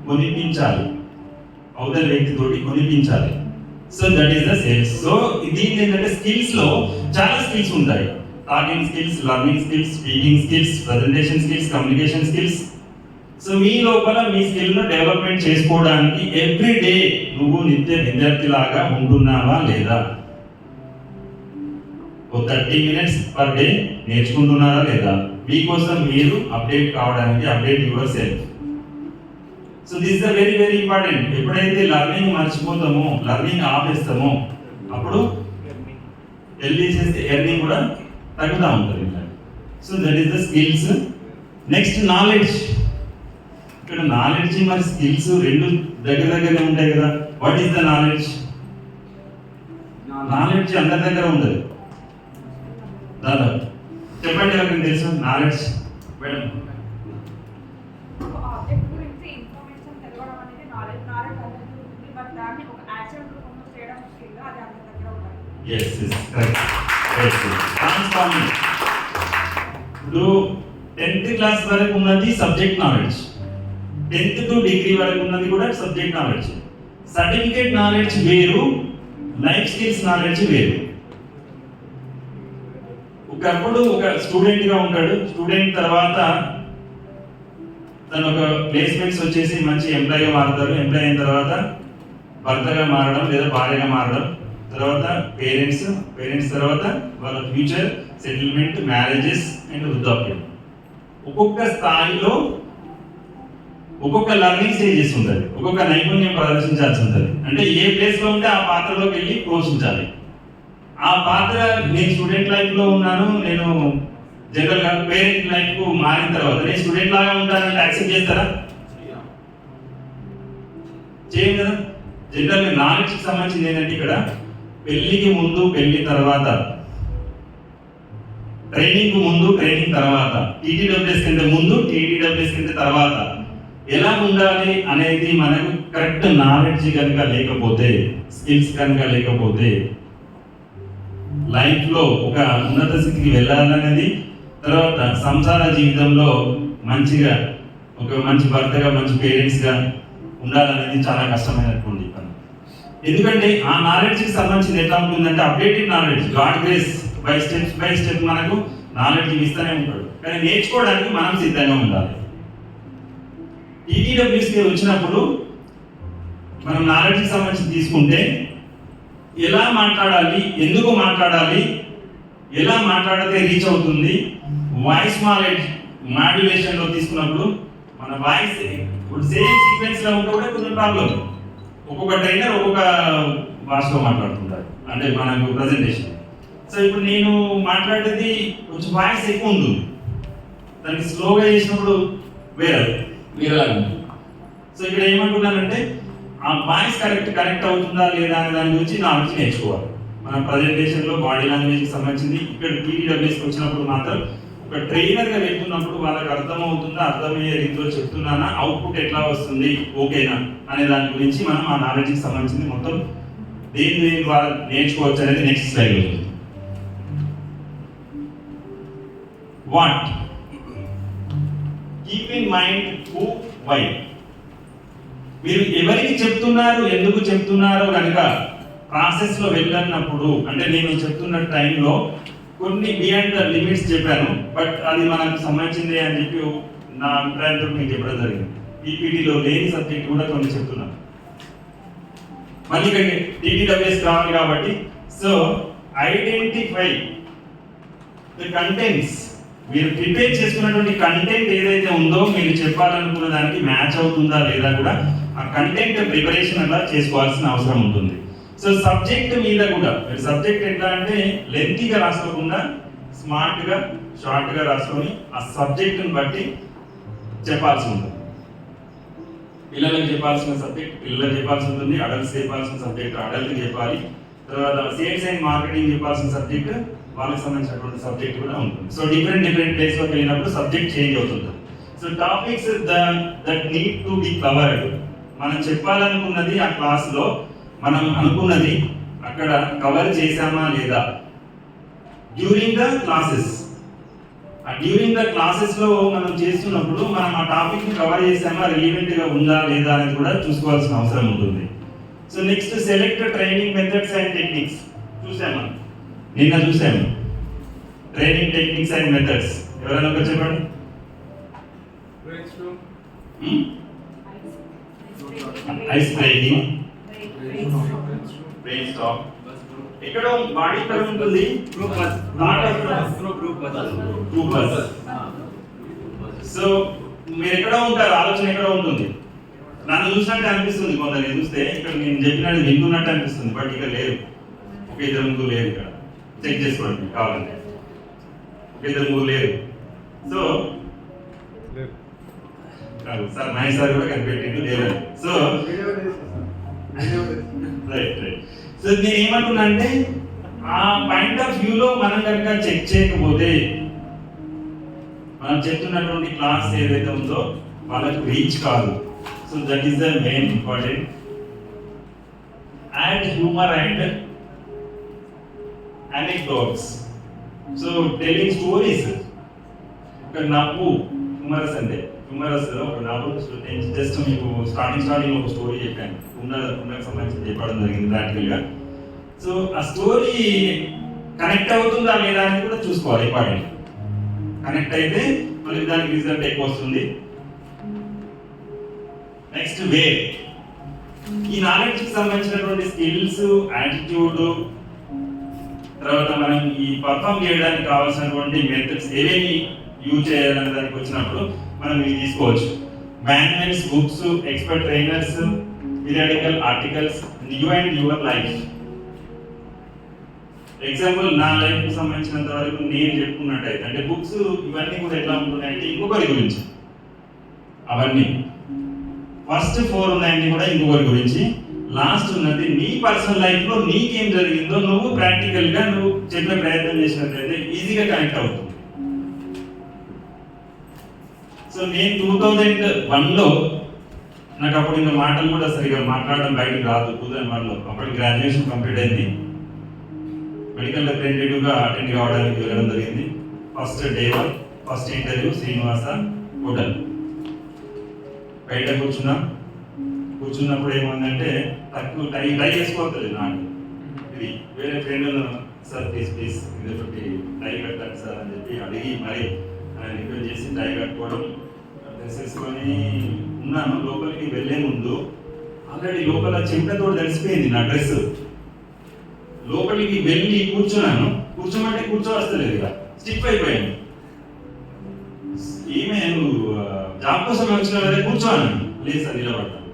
కొనిపించాలి, అవతల వ్యక్తితోటి కొనిపించాలి. So that is the sales. So దీనికి ఏంటంటే స్కిల్స్ లో చాలా స్కిల్స్ ఉంటాయి. Talking skills, learning skills, speaking skills, presentation skills, communication skills. So మీ లోపల మీ స్కిల్ ను డెవలప్మెంట్ చేసుకోవడానికి ఎవ్రీ డే నువ్వు నిత్య విద్యార్థిలాగా ఉంటున్నావా లేదా? ఓ 30 minutes పర్ డే నేర్చుకుంటున్నారా లేదా? మీకోసం మీరు అప్డేట్ కావడానికి, update yourself. So this the very important. ఎప్పుడైతే లర్నింగ్ మర్చిపోతామో, లర్నింగ్ ఆపేస్తామో, అప్పుడు ఎల్లి చేస్తే ఎర్నింగ్ కూడా తగ్గుతూ ఉంటుంది. So that is the skills. Next knowledge. ఇక్కడ నాలెడ్జ్ మరి స్కిల్స్ రెండు దగ్గరనే ఉంటాయి కదా. What is the knowledge? Knowledge అందరి దగ్గర ఉండదు. దాదాపు చెప్పండి ఎవరికి తెలుసు నాలెడ్జ్? మేడం ఆబ్జెక్ట్ గురించి ఇన్ఫర్మేషన్ తెలవడం అనేది నాలెడ్జ్ అనేది ఉంటుంది. బట్ దాన్ని ఒక యాక్షన్ రూపంలో చేయడం స్కిల్, అది అందరి దగ్గర ఉండాలి. yes correct. ట్రాన్స్ఫార్మింగ్. ఇప్పుడు 10th క్లాస్ వరకు ఉన్నది subject knowledge, 10th to degree వరకు ఉన్నది కూడా సబ్జెక్ట్ నాలెడ్జ్. సర్టిఫికేట్ నాలెడ్జ్ వేరు, లైఫ్ స్కిల్స్ నాలెడ్జ్ వేరు. ఒకప్పుడు ఒక స్టూడెంట్ గా ఉంటాడు, స్టూడెంట్ తర్వాత తను ఒక ప్లేస్మెంట్స్ వచ్చేసి మంచి ఎంప్లాయీగా మారుతారు, ఎంప్లాయ్ అయిన తర్వాత భర్తగా మారడం లేదా భార్యగా మారడం, తర్వాత పేరెంట్స్ తర్వాత వాళ్ళ ఫ్యూచర్ సెటిల్మెంట్, మ్యారేజెస్ అండ్ వృద్ధాప్యం. ఒక్కొక్క స్థాయిలో ఒక్కొక్క లర్నింగ్ స్టేజెస్ ఉంటుంది, ఒక్కొక్క నైపుణ్యం ప్రదర్శించాల్సి ఉంటుంది. అంటే ఏ ప్లేస్ లో ఉంటే ఆ పాత్రలోకి వెళ్ళి పోషించాలి. ఆ పాత్ర నేను స్టూడెంట్ లైఫ్ లో ఉన్నాను, నేను జనరల్ గా పేరెంట్ లైఫ్ కు మారిన తర్వాత నేను స్టూడెంట్ లాగా ఉంటానంటే యాక్సెప్ట్ చేస్తారా? చేయం కదా. జనరల్ గా నాలెడ్జ్ కి సంబంధించింది ఏంటంటే ఇక్కడ పెళ్లికి ముందు, పెళ్లి తర్వాత, ట్రైనింగ్ ముందు, ట్రైనింగ్ తర్వాత, టీటీడబ్ల్యూఎస్ కంటే ముందు, టీటీడబ్ల్యూఎస్ కంటే తర్వాత ఎలా ఉండాలి అనేది మనకు కరెక్ట్ నాలెడ్జ్ కనుక లేకపోతే, స్కిల్స్ కనుక లేకపోతే లైఫ్ లో ఒక ఉన్నత స్థితికి వెళ్ళాలనేది, తర్వాత సంసార జీవితంలో మంచిగా ఒక మంచి భర్తగా మంచి పేరెంట్స్గా ఉండాలనేది చాలా కష్టమైనటువంటి పని. ఎందుకంటే ఆ నాలెడ్జ్కి సంబంధించింది ఎట్లా ఉంటుందంటే updated knowledge, God grace by step మనకు నాలెడ్జ్ ఇస్తూనే ఉంటాడు, కానీ నేర్చుకోవడానికి మనం సిద్ధంగా ఉండాలి. టీటీడబ్ల్యూస్కి వచ్చినప్పుడు మనం నాలెడ్జ్కి సంబంధించి తీసుకుంటే ఎలా మాట్లాడాలి, ఎందుకు మాట్లాడాలి, ఎలా మాట్లాడితే రీచ్ అవుతుంది, వాయిస్ మాడ్యులేషన్లో తీసుకున్నప్పుడు మన వాయిస్ ఇప్పుడు సేమ్ సీక్వెన్స్లో ఉంటే కూడా కొంచెం ప్రాబ్లం. ఒక్కొక్క ట్రైనర్ ఒక్కొక్క భాషలో మాట్లాడుతుంటారు, అంటే మనకు ప్రజెంటేషన్. సో ఇప్పుడు నేను మాట్లాడేది కొంచెం వాయిస్ ఎక్కువ ఉంటుంది, దానికి స్లోగా చేసినప్పుడు వేరేలాగా ఉంటుంది. సో ఇక్కడ ఏమంటున్నానంటే ఆ వాయిస్ కనెక్ట్ అవుతుందా లేదా అనే దాని గురించి నాలెడ్జ్ నేర్చుకోవాలి. మన ప్రజెంటేషన్లో బాడీ లాంగ్వేజ్కి సంబంధించింది. ఇక్కడ టీటీడబ్ల్యూస్కి వచ్చినప్పుడు మాత్రం ఒక ట్రైనర్గా వెళ్తున్నప్పుడు వాళ్ళకి అర్థమవుతుందా, అర్థమయ్యే రీతిలో చెప్తున్నానా, అవుట్పుట్ ఎట్లా వస్తుంది, ఓకేనా అనే దాని గురించి మనం ఆ నాలెడ్జ్కి సంబంధించింది మొత్తం దేని ద్వారా నేర్చుకోవచ్చు అనేది నెక్స్ట్ స్లైడ్లో ఉంది. What keep in mind who why. మీరు ఎవరికి చెప్తున్నారు, ఎందుకు చెప్తున్నారో కనుక ప్రాసెస్లో వెళ్ళినప్పుడు, అంటే నేను చెప్తున్న టైంలో కొన్ని బియాండ్ ద లిమిట్స్ చెప్పాను, బట్ అది మనకు సంబంధించిందే అని చెప్పి నా అభిప్రాయంతో మీకు చెప్పడం జరిగింది. పీపీటీలో లేని సబ్జెక్ట్ కూడా కొన్ని చెప్తున్నాను. మళ్ళీ ఇక్కడ టీటీడబ్ల్యూఎస్ కావాలి కాబట్టి, సో ఐడెంటిఫై ద కంటెంట్స్. మీరు ప్రిపేర్ చేసుకున్నటువంటి కంటెంట్ ఏదైతే ఉందో మీరు చెప్పాలనుకున్న దానికి మ్యాచ్ అవుతుందా లేదా కూడా ఆ కంటెంట్ ప్రిపరేషన్ అలా చేసుకోవాల్సిన అవసరం ఉంటుంది. సో సబ్జెక్ట్ మీద కూడా మీరు సబ్జెక్ట్ ఎట్లా అంటే లెంతీగా రాసుకోకుండా స్మార్ట్గా షార్ట్గా రాసుకొని ఆ సబ్జెక్టుని బట్టి చెప్పాల్సి ఉంటుంది. పిల్లలకు చెప్పాల్సిన సబ్జెక్ట్ పిల్లలకు చెప్పాల్సి ఉంటుంది, అడల్ట్స్ చెప్పాల్సిన సబ్జెక్ట్ అడల్ట్కి చెప్పాలి, తర్వాత సేల్స్ అండ్ మార్కెటింగ్ చెప్పాల్సిన సబ్జెక్ట్ వాళ్ళకి సంబంధించినటువంటి సబ్జెక్ట్ కూడా ఉంటుంది. సో డిఫరెంట్ ప్లేస్లోకి వెళ్ళినప్పుడు సబ్జెక్ట్ చేంజ్ అవుతుంది. So topics that need to be covered. మనం చెప్పాలనుకున్నది ఆ క్లాస్లో మనం అనుకున్నది అక్కడ కవర్ చేశామా లేదా, డ్యూరింగ్ ద క్లాసెస్. ఆ డ్యూరింగ్ ద క్లాసెస్లో మనం చేస్తున్నప్పుడు మనం ఆ టాపిక్ని కవర్ చేశామా, రిలీవెంట్గా ఉందా లేదా అనేది కూడా చూసుకోవాల్సిన అవసరం ఉంటుంది. So next select training methods and techniques. చూసామా, నిన్న చూసాము ట్రైనింగ్ టెక్నిక్స్ అండ్ మెథడ్స్. ఎవరైనా ఒకటి చెప్పండి. Ice breaking, brain stop. ఎక్కడ బాడీ ఎక్కడ ఉంటుంది, గ్రూప్ బస్. సో మీరు ఎక్కడ ఉంటారు, ఆలోచన ఎక్కడ ఉంటుంది. నన్ను చూసినట్టు అనిపిస్తుంది, కొందరు చూస్తే ఇక్కడ నేను చెప్పినట్టు వింటున్నట్టు అనిపిస్తుంది, బట్ ఇక్కడ లేదు. ఒక ఇద్దరు ముగ్గురు లేదు, ఇక్కడ చెక్ చేసుకోండి కావాలంటే. ఒక ఇద్దరు ముగ్గురు లేదు. సో సార్ మహేష్ సార్ కూడా కనిపెట్టిండు లేదు. So right. సో నేను ఏమంటున్నా అంటే ఆ పాయింట్ ఆఫ్ వ్యూలో మనం కనుక చెక్ చేయకపోతే మనం చెప్తున్నటువంటి క్లాస్ ఏదైతే ఉందో వాళ్ళకి రీచ్ కాదు. So that is the main important. Add humour and anecdotes. So telling stories. ఒక నవ్వు హ్యూమరస్ అంటే హ్యూమరస్ ఒక నవ్వు జస్ట్ మీకు స్టార్టింగ్ ఒక స్టోరీ చెప్పాను, ఉన్నకు సంబంధించి చెప్పడం జరిగింది ప్రాక్టికల్గా. సో ఆ స్టోరీ కనెక్ట్ అవుతుందా లేదా అని కూడా చూసుకోవాలి, ఇంపార్టెంట్. కనెక్ట్ అయితే మళ్ళీ దానికి రిజల్ట్ ఎక్కువ వస్తుంది. నెక్స్ట్ వే. ఈ నాలెడ్జ్కి సంబంధించినటువంటి స్కిల్స్, యాటిట్యూడ్, తర్వాత మనం ఈ పర్ఫామ్ చేయడానికి కావాల్సినటువంటి మెథడ్స్ ఏవేమి యూజ్ చేయాలనే దానికి వచ్చినప్పుడు మనం ఇవి తీసుకోవచ్చు. Manuals, books, expert trainers, periodical articles, you and your life. Example నా లైఫ్కి సంబంధించినంత వరకు నేను చెప్పుకున్నట్టయితే, అంటే బుక్స్ ఇవన్నీ కూడా ఎట్లా ఉంటున్నాయంటే ఇంకొకరి గురించి, అవన్నీ ఫస్ట్ 4 ఉన్నాయండి కూడా ఇంకొకరి గురించి, లాస్ట్ ఉన్నది నీ పర్సనల్ లైఫ్లో నీకేం జరిగిందో నువ్వు ప్రాక్టికల్గా నువ్వు చెప్పే ప్రయత్నం చేసినట్లయితే ఈజీగా కనెక్ట్ అవుతుంది. సో నేను 2001లో నాకు అప్పుడు ఇంకా మాటలు కూడా సరిగా మాట్లాడడం బయటకు రాదు. 2001లో అప్పటికి గ్రాడ్యుయేషన్ కంప్లీట్ అయింది. మెడికల్ రిప్రజెంటేటివ్గా అటెండ్ కావడానికి వెళ్ళడం జరిగింది. First day 1 first interview Srinivasa hotel. బయట కూర్చున్నప్పుడు ఏముందంటే తక్కువ టై వేసుకోవట్లేదు నాకు. ఇది వేరే ఫ్రెండ్ సార్ ప్లీజ్ ఇదొకటి టై కట్టాలి సార్ అని చెప్పి అడిగి మరి రిక్వెస్ట్ చేసి టై కట్టుకోవడం వేసేసుకొని ఉన్నాను. లోపలికి వెళ్ళే ముందు ఆల్రెడీ లోపల చెంపతో తడిసిపోయింది నా డ్రెస్. లోపలికి వెళ్ళి కూర్చున్నాను, కూర్చోమంటే కూర్చోవస్తలేదు, ఇక స్టిఫ్ అయిపోయాను. ఏమే నువ్వు జాబ్ కోసం వచ్చిన కదా కూర్చోను, లేదు సార్ నిలబడతాను.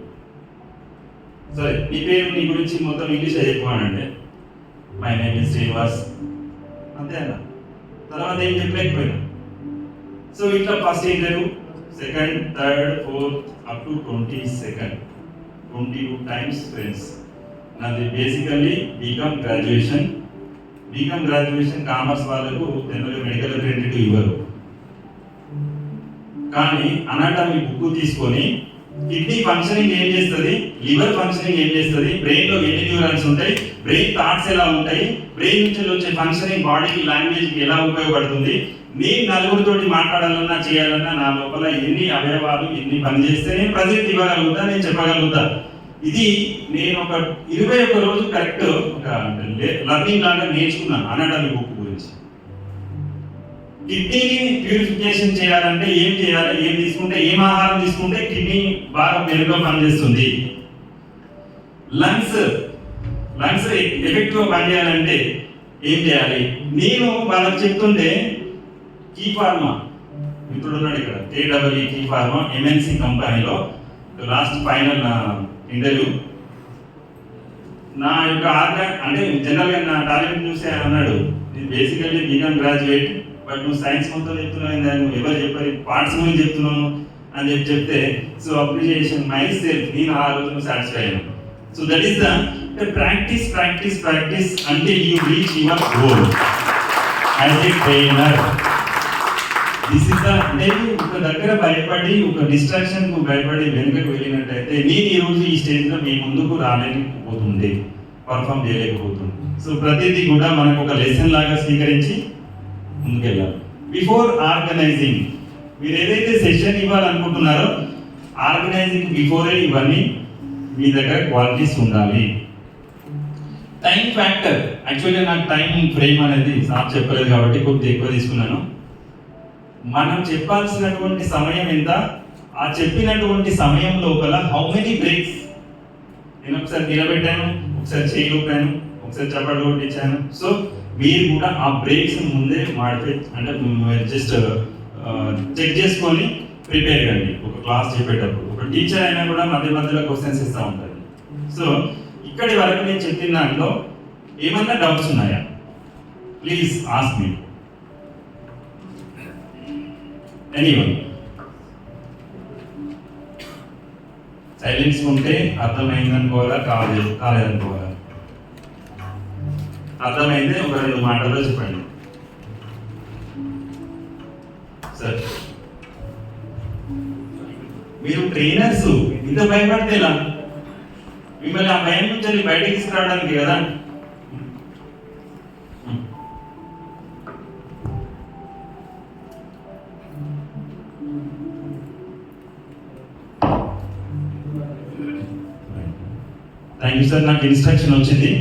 సరే నీ పేరు నీ గురించి మొత్తం ఇంగ్లీష్ చెప్పానంటే మై నేమ్ ఇస్ శ్రీనివాస్ అంతే అన్న. తర్వాత ఏం చెప్పలేకపోయినా. సో ఇట్లా first interview, second, third, fourth up to 22 times friends. నాది బేసికల్లీ బీకామ్ గ్రాడ్యుయేషన్ కామర్స్ వాళ్ళకు జనరల్గా మెడికల్ రిలేటెడ్ ఇవ్వరు. కానీ అనాటమీ బుక్ తీసుకొని కిడ్నీ ఫంక్షనింగ్ ఏం చేస్తుంది, లివర్ ఫంక్షనింగ్ ఏం చేస్తుంది, బ్రెయిన్ లో ఎన్ని న్యూరాన్స్ ఉంటాయి, బ్రెయిన్ థాట్స్ ఎలా ఉంటాయి, బ్రెయిన్ నుంచి వచ్చే ఫంక్షనింగ్ బాడీకి లాంగ్వేజ్కి ఎలా ఉపయోగపడుతుంది, నేను నలుగురితోటి మాట్లాడాలన్నా చేయాలన్నా నా లోపల ఎన్ని అవయవాలు ఎన్ని పని చేస్తే నేను ప్రజెంట్ ఇవ్వగలుగుతా, నేను చెప్పగలుగుతా. ఇది నేను ఒక 21 రోజు కరెక్ట్ ఒక లర్నింగ్ లాగా నేర్చుకున్నాను అనాటమీ బుక్ గురించి. కిడ్నీని ప్యూరిఫికేషన్ చేయాలంటే ఏం చేయాలి, ఏం తీసుకుంటే, ఏం ఆహారం తీసుకుంటే కిడ్నీ బాగా మెరుగ్గా పనిచేస్తుంది. లంగ్స్ ఎఫెక్టివ్ గా పనిచేయాలంటే ఏం చేయాలి. నేను వాళ్ళకి చెప్తుంటే కీ ఫార్మా మిత్రుడు ఉన్నాడు ఇక్కడ, KEE కీ ఫార్మా MNC కంపెనీలో లాస్ట్ ఫైనల్ ఇంటర్వ్యూ. నా యొక్క అంటే జనరల్గా నా టాలెంట్ చూసి అన్నాడు, నేను బేసికల్లీ బీకామ్ గ్రాడ్యుయేట్, బట్ నువ్వు సైన్స్ మొత్తం చెప్తున్నావు, నువ్వు ఎవరు చెప్పారు పార్ట్స్ గురించి చెప్తున్నావు అని చెప్తే, సో అప్రిషియేషన్ మై సెల్ఫ్, నేను ఆ రోజు సాటిస్ఫై అయ్యాను. So that is the practice until you reach your goal as a trainer. This is the, నేను ఒక దగ్గర భయపడి ఒక డిస్ట్రాక్షన్ కు భయపడి వెనుకకు వెళ్ళినట్టయితే నేను ఈ రోజు ఈ స్టేజ్ లో మీ ముందుకు రాలేకపోతుంది, పర్ఫామ్ చేయలేకపోతుంది. సో ప్రతిదీ కూడా మనకు ఒక లెసన్ లాగా స్వీకరించి ముందుకెళ్ళాలి. బిఫోర్ ఆర్గనైజింగ్, మీరు ఏదైతే సెషన్ ఇవ్వాలనుకుంటున్నారో ఆర్గనైజింగ్ బిఫోరే ఇవన్నీ మీ దగ్గర క్వాలిటీస్ ఉండాలి. టైం ఫ్యాక్టర్, యాక్చువల్గా నాకు టైం ఫ్రేమ్ అనేది సార్ చెప్పలేదు కాబట్టి కొద్దిగా ఎక్కువ తీసుకున్నాను. మనం చెప్పాల్సినటువంటి సమయం ఎంత, ఆ చెప్పినటువంటి సమయం లోపల హౌ మెనీ బ్రేక్స్. నేను ఒకసారి నిలబెట్టాను, ఒకసారి చేయి ఊపాను, ఒకసారి చప్పట్లు కొట్టించాను. సో మీరు కూడా ఆ బ్రేక్స్ ముందే మాడిఫై అంటే జస్ట్ చెక్ చేసుకొని ప్రిపేర్ కండి. ఒక క్లాస్ చెప్పేటప్పుడు ఒక టీచర్ అయినా కూడా మధ్యలో క్వశ్చన్స్ ఇస్తూ ఉంటారు. సో ఇక్కడి వరకు నేను చెప్పిన దాంట్లో ఏమన్నా డౌట్స్ ఉన్నాయా? Please ask me anyone. Silence ఉంటే అర్థమైందనుకోవాలా, కాలేదనుకోవాలా? అర్థమైంది ఒక 2 మాటల్లో చెప్పండి సార్. మీరు ట్రైనర్స్ ఇంత భయపడితే ఎలా? మిమ్మల్ని ఆ భయం నుంచి బయటకి తీసుకురావడానికి కదా. Thank you sir. నాకు ఇన్స్ట్రక్షన్ వచ్చింది,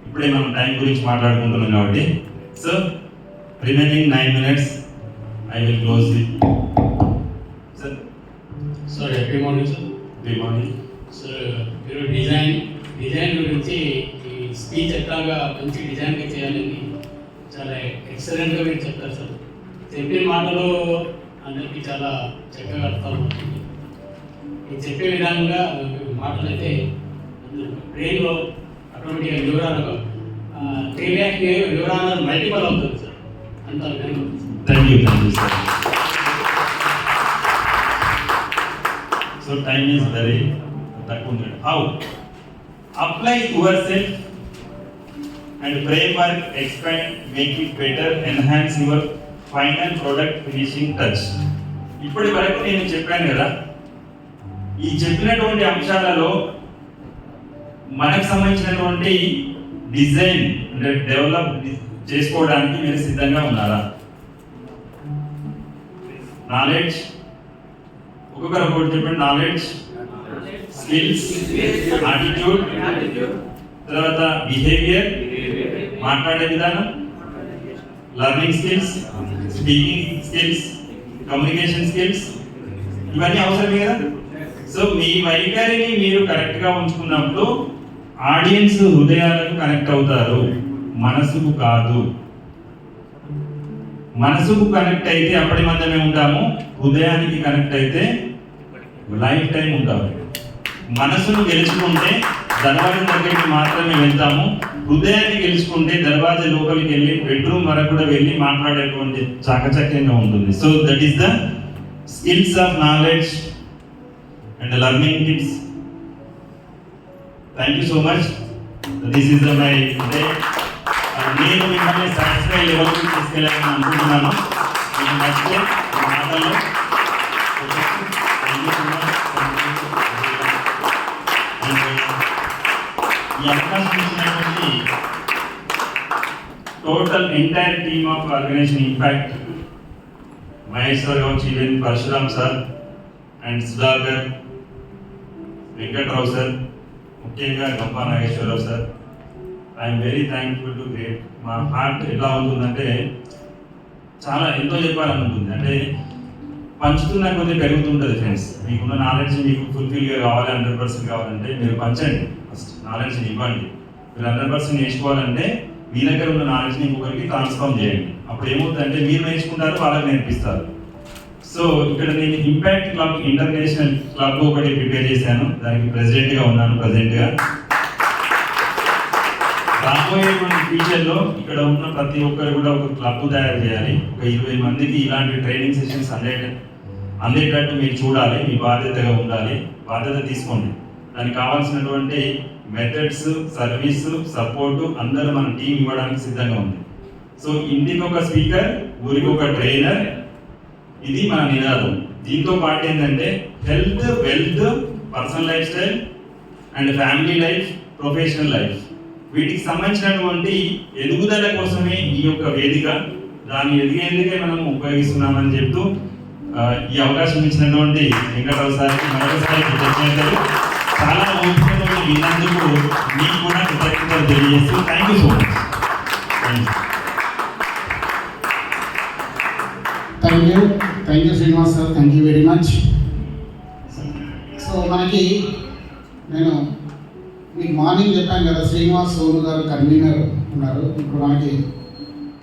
ఇప్పుడే మనం టైం గురించి మాట్లాడుకుంటున్నాం కాబట్టి. So remaining 9 minutes I will close the. Sir every morning sir. Good morning sir, మీరు డిజైన్ గురించి ఈ స్పీచ్ ఎట్లాగా మంచి డిజైన్గా చేయాలని చాలా ఎక్సలెంట్గా మీరు చెప్తారు సార్. చెప్పిన మాటలు అందరికీ చాలా చక్కగా అర్థం అవుతుంది. మీరు చెప్పే విధంగా మాటలు అయితే బ్రెయిన్లో ఆటోమేటిక్గా న్యూరాన్ మల్టిపల్ అవుతుంది సార్. అంటారు కానీ thank you sir. So time is very తక్కువ. How apply yourself and framework, expand, make it better, enhance your final product finishing touch. ఇప్పటి వరకు నేను చెప్పాను కదా, ఈ చెప్పినటువంటి అంశాలలో మనకు సంబంధించినటువంటి డిజైన్ అంటే డెవలప్ చేసుకోవడానికి మీరు సిద్ధంగా ఉన్నారా? నాలెడ్జ్, ఒక ఒక్కొక్కరు ఒకటి చెప్పండి. నాలెడ్జ్, స్కిల్స్, యాటిట్యూడ్, తర్వాత బిహేవియర్, మాట్లాడే విధానం, learning skills, speaking skills, communication skills, ఇవన్నీ అవసరమే కదా. సో మీ వైఖరిని మీరు కరెక్ట్గా ఉంచుకున్నప్పుడు ఆడియన్స్ హృదయాలకు కనెక్ట్ అవుతారు, మనసుకు కాదు. మనసుకు కనెక్ట్ అయితే అప్పటి మధ్యమే ఉంటాము, హృదయానికి కనెక్ట్ అయితే లైఫ్ టైం ఉంటాము. మనసును గెలుచుకుంటే దర్వాజా దగ్గరికి మాత్రమే వెళ్తాము, హృదయాన్ని గెలుచుకుంటే దర్వాజా లోపలికి వెళ్ళి బెడ్రూమ్ వరకు కూడా వెళ్ళి మాట్లాడేటువంటి చాకచక్యంగా ఉంటుంది. So that is the skills of knowledge and learning tips. Thank you so much. This is the my day. నేను మిమ్మల్ని సాటిస్ఫై లెవెల్కి తీసుకెళ్ళాలని అనుకుంటున్నాను. మీకు నచ్చితే మాటల్లో ఈ అవకాశం ఇచ్చినటువంటి total entire team of organization impact, Maheshwar కావచ్చు, even Parashuram sir and Sudhakar, Venkatrao sir, ముఖ్యంగా Gampa Nageswararao sir, I'm very thankful to great. మా హార్ట్ ఎలా ఉంటుందంటే చాలా ఎంతో చెప్పాలనుకుంటుంది. అంటే పంచుతున్న కొద్దిగా పెరుగుతుంటుంది ఫ్రెండ్స్. మీకున్న నాలెడ్జ్ మీకు ఫుల్ఫిల్గా కావాలి, 100% కావాలంటే మీరు పంచండి. ఫస్ట్ నాలెడ్జ్ని ఇవ్వండి. మీరు 100% నేర్చుకోవాలంటే మీ దగ్గర ఉన్న నాలెడ్జ్ని ఇంకొకరికి ట్రాన్స్ఫార్మ్ చేయండి. అప్పుడు ఏమవుతుందంటే మీరు నేర్చుకుంటారు, వాళ్ళకి నేర్పిస్తారు. సో ఇక్కడ నేను ఇంపాక్ట్ క్లబ్ ఇంటర్నేషనల్ క్లబ్ ఒకటి ప్రిపేర్ చేశాను. దానికి ప్రెసిడెంట్గా ఉన్నాను ప్రజెంట్గా. రాబోయేటువంటి ఫ్యూచర్లో ఇక్కడ ఉన్న ప్రతి ఒక్కరు కూడా ఒక క్లబ్ తయారు చేయాలి. ఒక 20 మందికి ఇలాంటి ట్రైనింగ్ సెషన్స్ అందేటట్టు మీరు చూడాలి. మీ బాధ్యతగా ఉండాలి, బాధ్యత తీసుకోండి. దానికి కావాల్సినటువంటి మెథడ్స్, సర్వీస్, సపోర్టు అందరూ మన టీం ఇవ్వడానికి సిద్ధంగా ఉంది. సో ఇంటికి ఒక స్పీకర్, ఊరికి ఒక ట్రైనర్, ఇది మన నినాదం. దీంతో పాటు ఏంటంటే health, wealth, personal life style and family life, professional life, వీటికి సంబంధించినటువంటి ఎదుగుదల కోసమే ఈ యొక్క వేదిక. దాన్ని ఎదిగేందుకే మనం ఉపయోగిస్తున్నామని చెప్తూ ఈ అవకాశం ఇచ్చినటువంటి వెంకటరావు సార్కి మరొకసారి కృతజ్ఞతలు. చాలా ఓపికతో విన్నందుకు మీకు కూడా కృతజ్ఞతలు తెలియజేస్తూ thank you so much. Thank you Srinivas sir, thank you very much. So మనకి నేను మీకు మార్నింగ్ చెప్పాను కదా, శ్రీనివాస్ సోను గారు కన్వీనర్ ఉన్నారు. ఇప్పుడు మనకి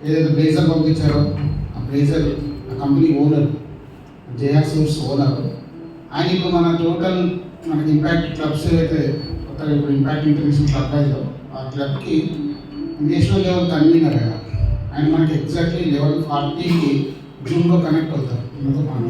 ఏదైతే బ్లేజర్ పంపించారో ఆ బ్లేజర్ ఆ కంపెనీ ఓనర్, జయా సూట్స్ ఓనర్ ఆయన. ఇప్పుడు మన టోటల్ మనకి ఇంపాక్ట్ క్లబ్స్ ఏవైతే కొత్తగా ఇప్పుడు ఇంపాక్ట్ ఇంటర్నేషనల్ క్లబ్ అయిందో ఆ క్లబ్కి నేషనల్ లెవెల్ కన్వీనర్ ఆయన మనకి ఎగ్జాక్ట్లీ 11:40కి జూమ్లో కనెక్ట్ అవుతారు.